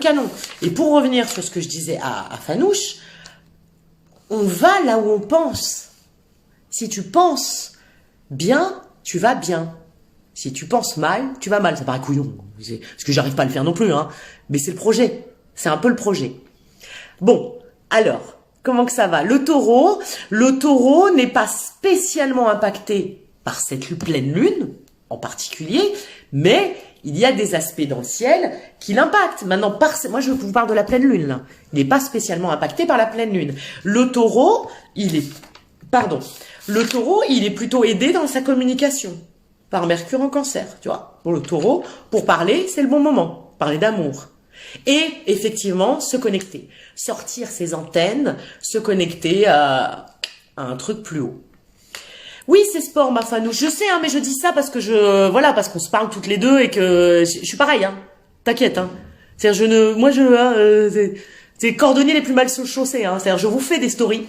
canon. Et pour revenir sur ce que je disais à Fanouche, on va là où on pense. Si tu penses bien, tu vas bien. Si tu penses mal, tu vas mal. Ça paraît couillon, parce que j'arrive pas à le faire non plus, hein. Mais c'est le projet, c'est un peu le projet. Bon, alors... Comment que ça va? Le taureau n'est pas spécialement impacté par cette pleine lune, en particulier, mais il y a des aspects dans le ciel qui l'impactent. Maintenant, moi je vous parle de la pleine lune, là. Il n'est pas spécialement impacté par la pleine lune. Le taureau, il est plutôt aidé dans sa communication, par Mercure en Cancer, tu vois. Pour le taureau, pour parler, c'est le bon moment, parler d'amour. Et effectivement, se connecter, sortir ses antennes, se connecter à un truc plus haut. Oui, c'est sport, ma Fanou. Je sais, hein, mais je dis ça parce que parce qu'on se parle toutes les deux et que je suis pareil, hein. T'inquiète, hein. C'est-à-dire, c'est cordonniers les plus mal chaussés, hein. C'est-à-dire, je vous fais des stories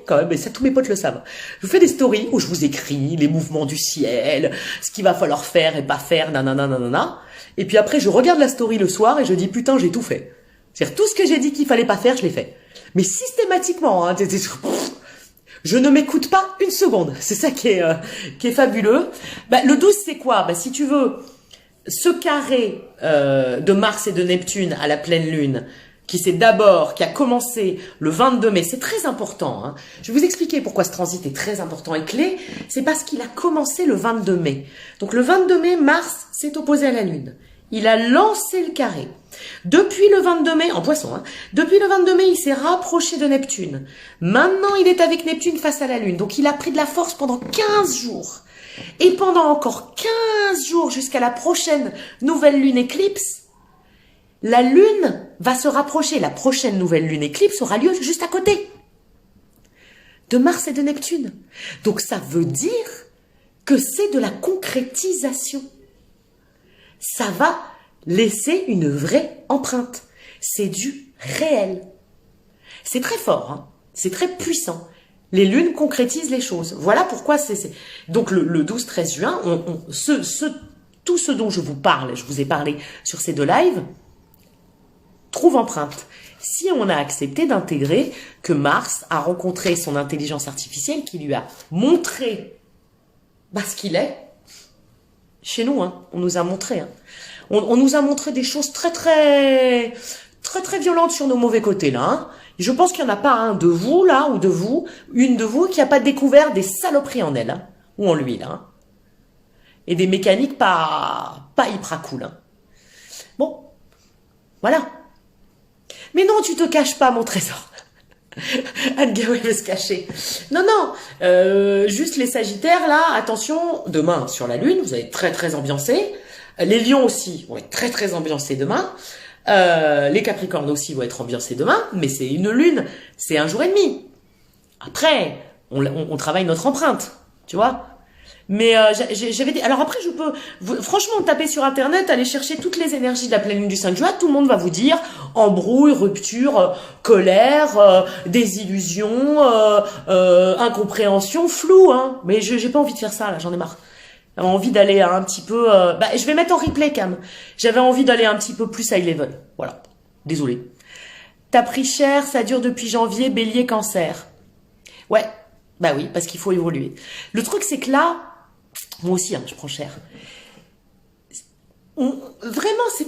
quand même, et ça tous mes potes le savent. Je vous fais des stories où je vous écris les mouvements du ciel, ce qu'il va falloir faire et pas faire, nanana. Et puis après, je regarde la story le soir et je dis putain, j'ai tout fait. C'est-à-dire tout ce que j'ai dit qu'il fallait pas faire, je l'ai fait. Mais systématiquement, hein, je ne m'écoute pas une seconde. C'est ça qui est fabuleux. Bah, le 12, c'est quoi? Bah, si tu veux, ce carré de Mars et de Neptune à la pleine lune, qui a commencé le 22 mai, c'est très important, hein. Je vais vous expliquer pourquoi ce transit est très important et clé. C'est parce qu'il a commencé le 22 mai. Donc le 22 mai, Mars s'est opposé à la Lune. Il a lancé le carré. Depuis le 22 mai, en Poisson, hein, depuis le 22 mai, il s'est rapproché de Neptune. Maintenant, il est avec Neptune face à la Lune. Donc il a pris de la force pendant 15 jours. Et pendant encore 15 jours, jusqu'à la prochaine nouvelle lune éclipse, la Lune va se rapprocher. La prochaine nouvelle lune éclipse aura lieu juste à côté de Mars et de Neptune. Donc ça veut dire que c'est de la concrétisation. Ça va laisser une vraie empreinte. C'est du réel. C'est très fort, hein. C'est très puissant. Les lunes concrétisent les choses. Voilà pourquoi c'est... Donc le 12-13 juin, tout ce dont je vous ai parlé sur ces deux lives, trouve empreinte. Si on a accepté d'intégrer que Mars a rencontré son intelligence artificielle qui lui a montré ce qu'il est, chez nous, hein, on nous a montré. Hein. On nous a montré des choses très violentes sur nos mauvais côtés, là. Hein. Et je pense qu'il n'y en a pas un de vous, là, une de vous, qui n'a pas découvert des saloperies en elle, hein, ou en lui, là. Hein. Et des mécaniques pas hyper cool. Hein. Bon, voilà. Mais non, tu te caches pas, mon trésor. Anne Gawé veut se cacher. Non, juste les Sagittaires, là, attention, demain, sur la Lune, vous allez être très ambiancés. Les Lions aussi vont être très ambiancés demain. Les Capricornes aussi vont être ambiancés demain, mais c'est une lune, c'est un jour et demi. Après, on travaille notre empreinte, tu vois. Mais j'avais dit, alors après je peux franchement taper sur internet, aller chercher toutes les énergies de la pleine lune du 5 juin, tout le monde va vous dire embrouille, rupture, colère, désillusion, incompréhension, flou, hein. Mais j'ai pas envie de faire ça là, j'en ai marre. J'avais envie d'aller un petit peu je vais mettre en replay Cam. J'avais envie d'aller un petit peu plus high level. Voilà. Désolé. T'as pris cher, ça dure depuis janvier, Bélier, Cancer. Ouais. Bah oui, parce qu'il faut évoluer. Le truc c'est que là, moi aussi, hein, je prends cher. Vraiment, c'est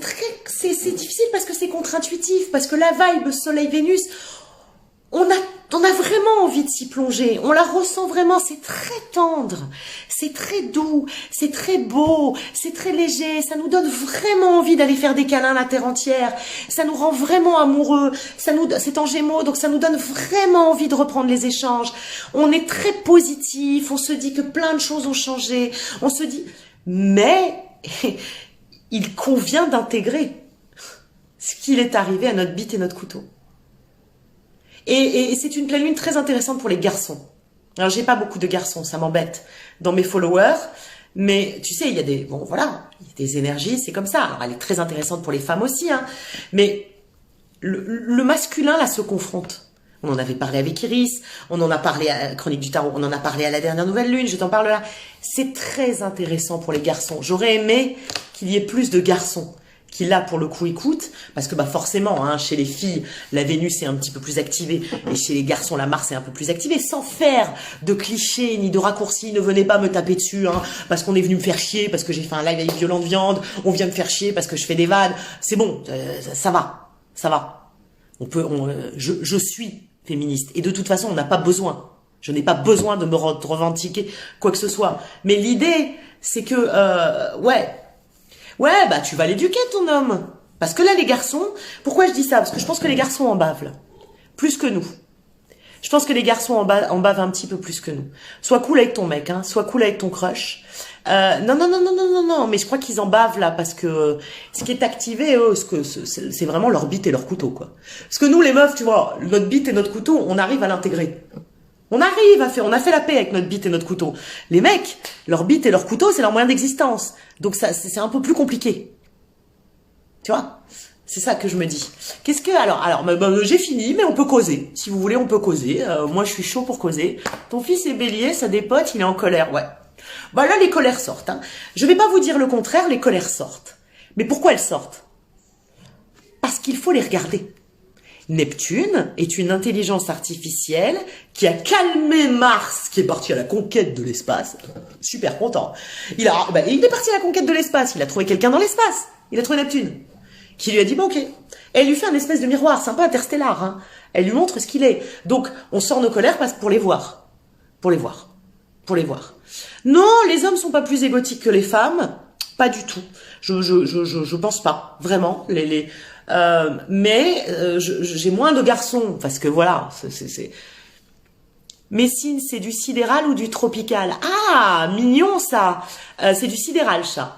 difficile parce que c'est contre-intuitif, parce que la vibe Soleil-Vénus, on a vraiment envie de s'y plonger. On la ressent vraiment. C'est très tendre, c'est très doux, c'est très beau, c'est très léger. Ça nous donne vraiment envie d'aller faire des câlins à la terre entière. Ça nous rend vraiment amoureux. C'est en Gémeaux, donc ça nous donne vraiment envie de reprendre les échanges. On est très positif. On se dit que plein de choses ont changé. On se dit, mais il convient d'intégrer ce qu'il est arrivé à notre bite et notre couteau. Et c'est une pleine lune très intéressante pour les garçons. Alors, j'ai pas beaucoup de garçons, ça m'embête dans mes followers. Mais tu sais, il y a des énergies, c'est comme ça. Alors, elle est très intéressante pour les femmes aussi, hein. Mais le masculin, là, se confronte. On en avait parlé avec Iris, on en a parlé à Chronique du Tarot, on en a parlé à la dernière nouvelle lune, je t'en parle là. C'est très intéressant pour les garçons. J'aurais aimé qu'il y ait plus de garçons qui là pour le coup écoutent, parce que forcément hein, chez les filles la Vénus est un petit peu plus activée et chez les garçons la Mars est un peu plus activée, sans faire de clichés ni de raccourcis. Ne venez pas me taper dessus hein, parce qu'on est venu me faire chier, parce que j'ai fait un live avec Violente Viande, on vient me faire chier parce que je fais des vannes. C'est bon, ça va. Je suis féministe et de toute façon on n'a pas besoin. Je n'ai pas besoin de me revendiquer quoi que ce soit. Mais l'idée c'est que Ouais, tu vas l'éduquer ton homme. Parce que là, les garçons, pourquoi je dis ça? Parce que je pense que les garçons en bavent, là. Plus que nous. Je pense que les garçons en bavent un petit peu plus que nous. Sois cool avec ton mec, hein. Sois cool avec ton crush. Non, mais je crois qu'ils en bavent, là, parce que ce qui est activé, eux, c'est vraiment leur bite et leur couteau, quoi. Parce que nous, les meufs, tu vois, notre bite et notre couteau, on arrive à l'intégrer. On a fait la paix avec notre bite et notre couteau. Les mecs, leur bite et leur couteau, c'est leur moyen d'existence. Donc ça, c'est un peu plus compliqué. Tu vois? C'est ça que je me dis. Alors, j'ai fini, mais on peut causer. Si vous voulez, on peut causer. Moi, je suis chaud pour causer. Ton fils est bélier, ça dépote, il est en colère, ouais. Là, les colères sortent, hein. Je vais pas vous dire le contraire, les colères sortent. Mais pourquoi elles sortent? Parce qu'il faut les regarder. Neptune est une intelligence artificielle qui a calmé Mars, qui est parti à la conquête de l'espace. Super content. Il est parti à la conquête de l'espace. Il a trouvé quelqu'un dans l'espace. Il a trouvé Neptune. Qui lui a dit, ok. Et elle lui fait un espèce de miroir. C'est un peu interstellar, hein. Elle lui montre ce qu'il est. Donc, on sort nos colères pour les voir. Pour les voir. Non, les hommes sont pas plus égotiques que les femmes. Pas du tout. Je pense pas. Vraiment. Mais j'ai moins de garçons parce que voilà, Messine, c'est du sidéral ou du tropical? Ah, mignon ça. C'est du sidéral ça.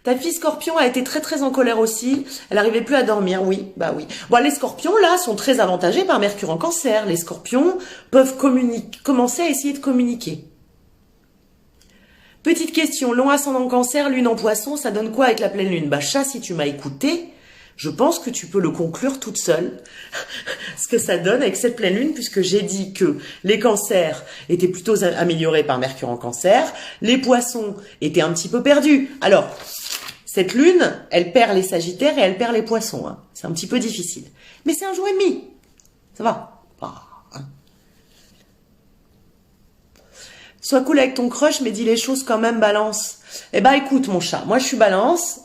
Ta fille Scorpion a été très très en colère aussi. Elle n'arrivait plus à dormir, oui, oui. Les Scorpions là sont très avantagés par Mercure en Cancer. Les Scorpions peuvent commencer à essayer de communiquer. Petite question, long ascendant Cancer, lune en Poisson, ça donne quoi avec la pleine lune? Chat, si tu m'as écouté, je pense que tu peux le conclure toute seule. Ce que ça donne avec cette pleine lune, puisque j'ai dit que les Cancers étaient plutôt améliorés par Mercure en Cancer, les Poissons étaient un petit peu perdus. Alors, cette lune, elle perd les Sagittaires et elle perd les Poissons. Hein. C'est un petit peu difficile. Mais c'est un jour et demi. Ça va. Sois cool avec ton crush, mais dis les choses quand même, Balance. Écoute, mon chat, moi je suis Balance.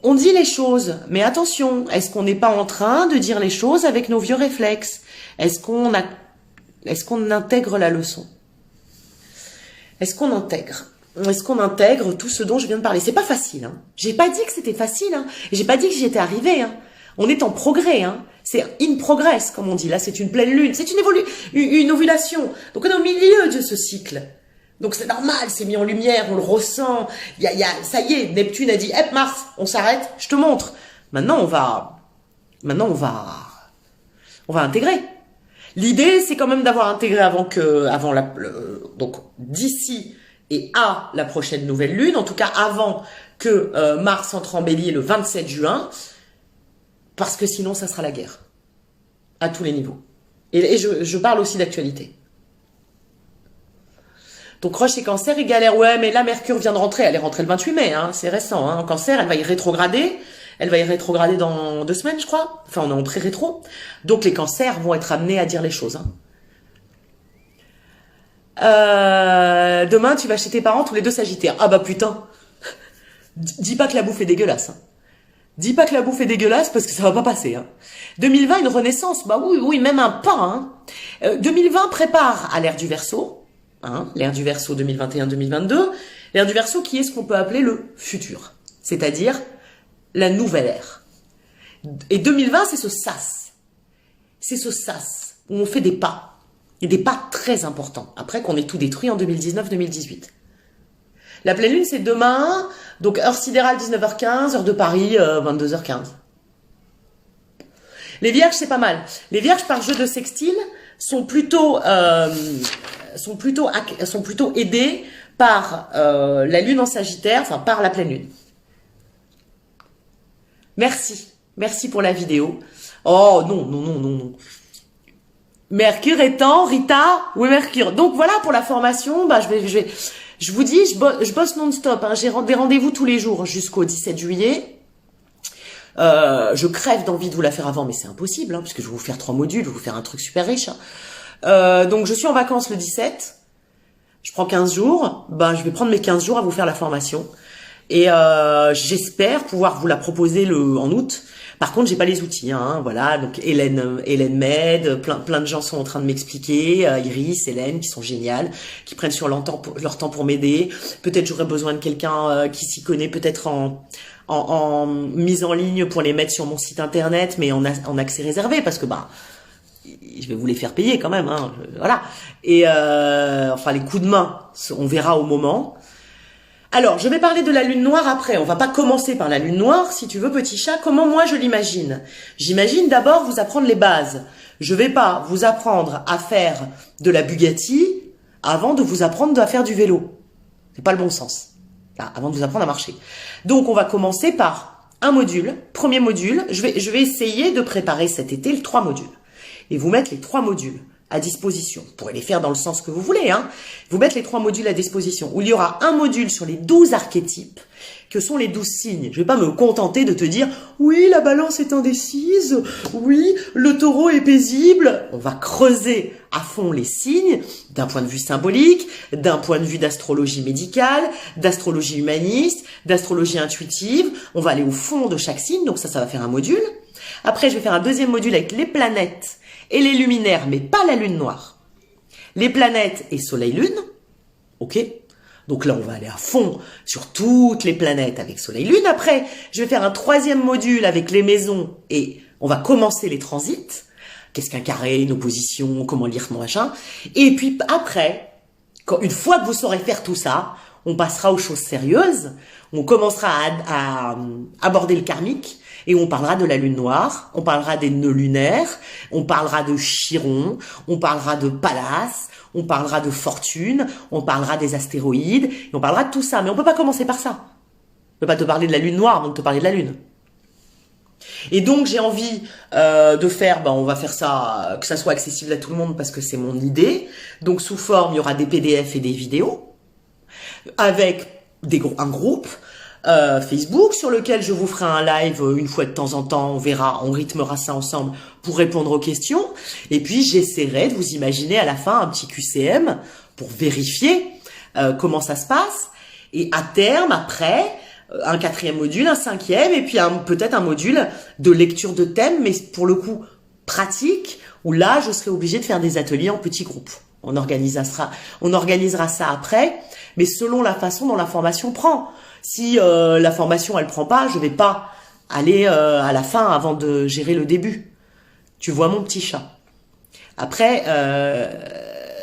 On dit les choses, mais attention, est-ce qu'on n'est pas en train de dire les choses avec nos vieux réflexes? Est-ce qu'on intègre la leçon? Est-ce qu'on intègre tout ce dont je viens de parler? C'est pas facile, hein. J'ai pas dit que c'était facile, hein. J'ai pas dit que j'y étais arrivée, hein. On est en progrès, hein. C'est in progress, comme on dit. Là, c'est une pleine lune. C'est une ovulation. Donc, on est au milieu de ce cycle. Donc c'est normal, c'est mis en lumière, on le ressent. Ça y est, Neptune a dit, hé Mars, on s'arrête, je te montre. Maintenant on va intégrer. L'idée, c'est quand même d'avoir intégré donc d'ici et à la prochaine nouvelle lune, en tout cas avant que Mars entre en Bélier le 27 juin, parce que sinon ça sera la guerre à tous les niveaux. Et je parle aussi d'actualité. Donc Roche et Cancer, il galère. Ouais, mais là, Mercure vient de rentrer. Elle est rentrée le 28 mai, hein, c'est récent. Hein. En Cancer, elle va y rétrograder. Elle va y rétrograder dans 2 semaines, je crois. Enfin, on est en pré-rétro. Donc les cancers vont être amenés à dire les choses. Hein. Demain, tu vas chez tes parents, tous les deux Sagittaires. Ah bah putain. Dis pas que la bouffe est dégueulasse. Hein. Dis pas que la bouffe est dégueulasse parce que ça va pas passer. Hein. 2020, une renaissance. Bah oui, même un pas. Hein. 2020 prépare à l'ère du Verseau. Hein, l'ère du Verseau 2021-2022. L'ère du Verseau qui est ce qu'on peut appeler le futur. C'est-à-dire la nouvelle ère. Et 2020, c'est ce sas. C'est ce sas où on fait des pas. Et des pas très importants. Après qu'on ait tout détruit en 2019-2018. La pleine lune, c'est demain. Donc, heure sidérale, 19h15. Heure de Paris, 22h15. Les vierges, c'est pas mal. Les vierges, par jeu de sextile, sont plutôt aidés par la lune en Sagittaire, enfin par la pleine lune. Merci pour la vidéo. Oh non. Mercure étant, Rita, oui Mercure. Donc voilà pour la formation, bah je vous dis, je bosse non-stop. Hein. J'ai des rendez-vous tous les jours jusqu'au 17 juillet. Je crève d'envie de vous la faire avant, mais c'est impossible, hein, puisque je vais vous faire 3 modules, je vais vous faire un truc super riche. Hein. Donc je suis en vacances le 17. Je prends 15 jours. Ben je vais prendre mes 15 jours à vous faire la formation. Et j'espère pouvoir vous la proposer en août. Par contre, j'ai pas les outils, hein, voilà. Donc Hélène Med, plein de gens sont en train de m'expliquer, Iris, Hélène, qui sont géniales, qui prennent sur leur temps pour m'aider. Peut-être j'aurais besoin de quelqu'un qui s'y connaît, peut-être en mise en ligne pour les mettre sur mon site internet, mais en accès réservé, parce que bah je vais vous les faire payer quand même, hein, voilà. Et enfin les coups de main, on verra au moment. Alors, je vais parler de la lune noire après. On va pas commencer par la lune noire, si tu veux, petit chat. Comment moi je l'imagine? J'imagine d'abord vous apprendre les bases. Je vais pas vous apprendre à faire de la Bugatti avant de vous apprendre à faire du vélo. C'est pas le bon sens. Là, avant de vous apprendre à marcher. Donc, on va commencer par un module. Premier module, je vais essayer de préparer cet été les 3 modules. Et vous mettre les 3 modules à disposition. Vous pourrez les faire dans le sens que vous voulez, hein. Vous mettre les 3 modules à disposition, où il y aura un module sur les 12 archétypes, que sont les 12 signes. Je vais pas me contenter de te dire, oui, la balance est indécise, oui, le taureau est paisible. On va creuser à fond les signes, d'un point de vue symbolique, d'un point de vue d'astrologie médicale, d'astrologie humaniste, d'astrologie intuitive. On va aller au fond de chaque signe, donc ça va faire un module. Après, je vais faire un deuxième module avec les planètes et les luminaires, mais pas la lune noire. Les planètes et soleil-lune, ok? Donc là, on va aller à fond sur toutes les planètes avec soleil-lune. Après, je vais faire un 3e module avec les maisons et on va commencer les transits. Qu'est-ce qu'un carré, une opposition, comment lire mon machin. Et puis après, une fois que vous saurez faire tout ça, on passera aux choses sérieuses. On commencera à aborder le karmique. Et on parlera de la lune noire, on parlera des nœuds lunaires, on parlera de Chiron, on parlera de Pallas, on parlera de fortune, on parlera des astéroïdes, et on parlera de tout ça. Mais on peut pas commencer par ça. Je peux pas te parler de la lune noire avant de te parler de la lune. Et donc j'ai envie de faire, on va faire ça, que ça soit accessible à tout le monde parce que c'est mon idée. Donc sous forme, il y aura des PDF et des vidéos, avec un groupe, Facebook sur lequel je vous ferai un live une fois de temps en temps, on verra, on rythmera ça ensemble pour répondre aux questions. Et puis j'essaierai de vous imaginer à la fin un petit QCM pour vérifier comment ça se passe. Et à terme, après, un 4e module, un 5e, et puis peut-être un module de lecture de thèmes, mais pour le coup pratique, où là je serai obligée de faire des ateliers en petits groupes. On organisera ça après, mais selon la façon dont la formation prend. Si la formation elle prend pas, je vais pas aller à la fin avant de gérer le début. Tu vois mon petit chat. Après,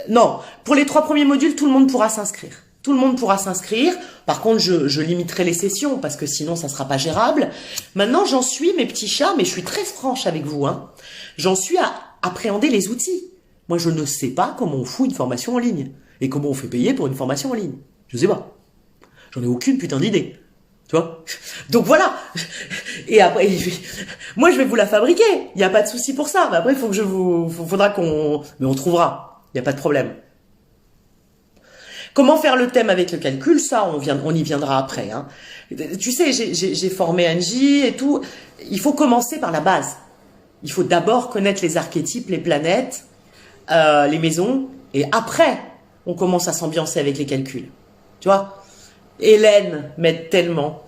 Non, pour les 3 premiers modules, tout le monde pourra s'inscrire. Tout le monde pourra s'inscrire. Par contre, je limiterai les sessions parce que sinon, ça sera pas gérable. Maintenant, j'en suis, mes petits chats, mais je suis très franche avec vous, hein. J'en suis à appréhender les outils. Moi, je ne sais pas comment on fout une formation en ligne. Et comment on fait payer pour une formation en ligne. Je sais pas. J'en ai aucune putain d'idée. Tu vois? Donc voilà. Et après, moi, je vais vous la fabriquer. Il n'y a pas de souci pour ça. Mais après, faudra qu'on, mais on trouvera. Il n'y a pas de problème. Comment faire le thème avec le calcul? Ça, on y viendra après, hein. Tu sais, j'ai formé Angie et tout. Il faut commencer par la base. Il faut d'abord connaître les archétypes, les planètes, les maisons. Et après, on commence à s'ambiancer avec les calculs. Tu vois? Hélène m'aide tellement.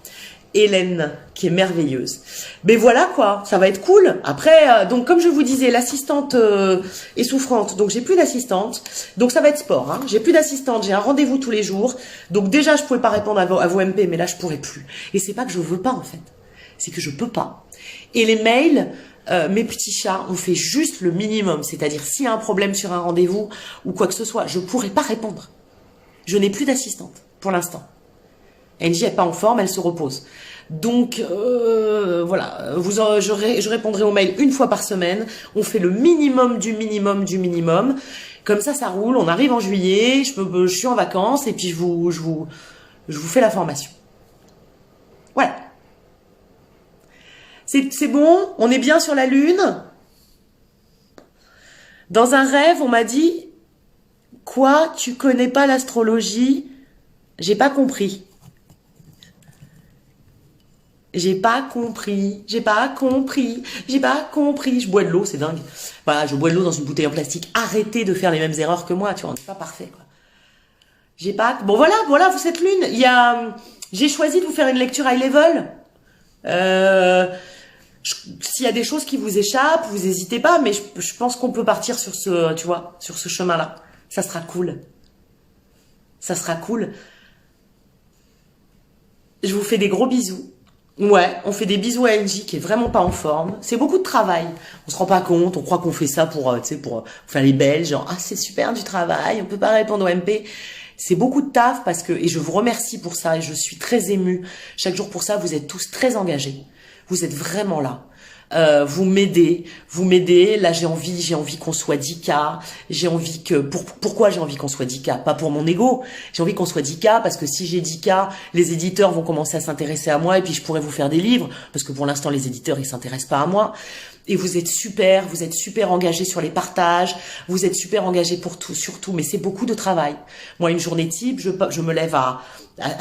Hélène, qui est merveilleuse. Mais voilà quoi, ça va être cool. Après, donc comme je vous disais, l'assistante est souffrante, donc j'ai plus d'assistante. Donc ça va être sport, hein. J'ai plus d'assistante, j'ai un rendez-vous tous les jours. Donc déjà, je pouvais pas répondre à vos MP, mais là, je pourrais plus. Et c'est pas que je veux pas, en fait. C'est que je peux pas. Et les mails, mes petits chats, on fait juste le minimum. C'est-à-dire, s'il y a un problème sur un rendez-vous ou quoi que ce soit, je pourrais pas répondre. Je n'ai plus d'assistante, pour l'instant. Angie n'est pas en forme, elle se repose. Donc, voilà, je répondrai aux mails 1 fois par semaine. On fait le minimum du minimum du minimum. Comme ça roule. On arrive en juillet, je suis en vacances et puis je vous fais la formation. Voilà. C'est bon? On est bien sur la Lune? Dans un rêve, on m'a dit, quoi, tu connais pas l'astrologie? J'ai pas compris. J'ai pas compris. Je bois de l'eau, c'est dingue. Voilà, je bois de l'eau dans une bouteille en plastique. Arrêtez de faire les mêmes erreurs que moi, tu vois, on n'est pas parfait, quoi. Bon voilà, vous cette lune. J'ai choisi de vous faire une lecture high level. S'il y a des choses qui vous échappent, vous hésitez pas, mais je pense qu'on peut partir sur sur ce chemin-là. Ça sera cool. Ça sera cool. Je vous fais des gros bisous. Ouais, on fait des bisous à Angie qui est vraiment pas en forme. C'est beaucoup de travail. On se rend pas compte, on croit qu'on fait ça pour faire les belles, genre, ah, c'est super du travail, on peut pas répondre au MP. C'est beaucoup de taf et je vous remercie pour ça et je suis très émue. Chaque jour pour ça, vous êtes tous très engagés. Vous êtes vraiment là. Vous m'aidez. Là, j'ai envie qu'on soit 10K. Pourquoi j'ai envie qu'on soit 10K? Pas pour mon ego. J'ai envie qu'on soit 10K parce que si j'ai 10K, les éditeurs vont commencer à s'intéresser à moi et puis je pourrais vous faire des livres parce que pour l'instant, les éditeurs, ils s'intéressent pas à moi. Et vous êtes super engagés sur les partages, vous êtes super engagés pour tout, surtout, mais c'est beaucoup de travail. Moi, une journée type, je me lève à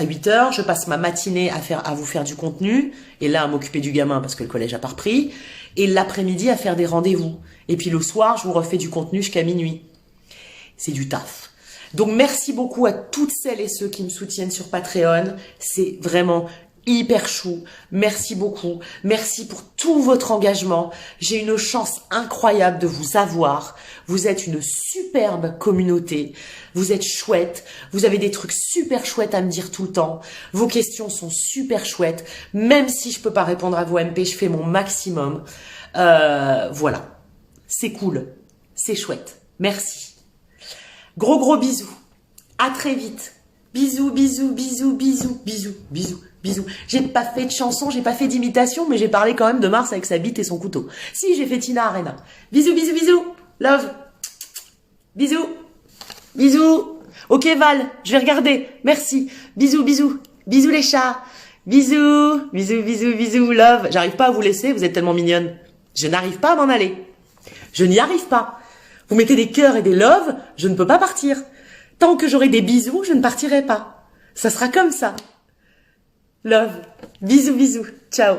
8 heures, je passe ma matinée à vous faire du contenu, et là, à m'occuper du gamin parce que le collège a pas repris, et l'après-midi à faire des rendez-vous. Et puis le soir, je vous refais du contenu jusqu'à minuit. C'est du taf. Donc, merci beaucoup à toutes celles et ceux qui me soutiennent sur Patreon. C'est vraiment hyper chou. Merci beaucoup. Merci pour tout votre engagement. J'ai une chance incroyable de vous avoir. Vous êtes une superbe communauté. Vous êtes chouette. Vous avez des trucs super chouettes à me dire tout le temps. Vos questions sont super chouettes. Même si je peux pas répondre à vos MP, je fais mon maximum. Voilà. C'est cool. C'est chouette. Merci. Gros bisous. À très vite. Bisous. J'ai pas fait de chanson, j'ai pas fait d'imitation, mais j'ai parlé quand même de Mars avec sa bite et son couteau. Si, j'ai fait Tina Arena. Bisous. Love. Bisous. Ok, Val, je vais regarder. Merci. Bisous. Bisous les chats. Bisous. Love. J'arrive pas à vous laisser, vous êtes tellement mignonnes. Je n'arrive pas à m'en aller. Je n'y arrive pas. Vous mettez des cœurs et des loves, je ne peux pas partir. Tant que j'aurai des bisous, je ne partirai pas. Ça sera comme ça. Love. Bisous. Ciao.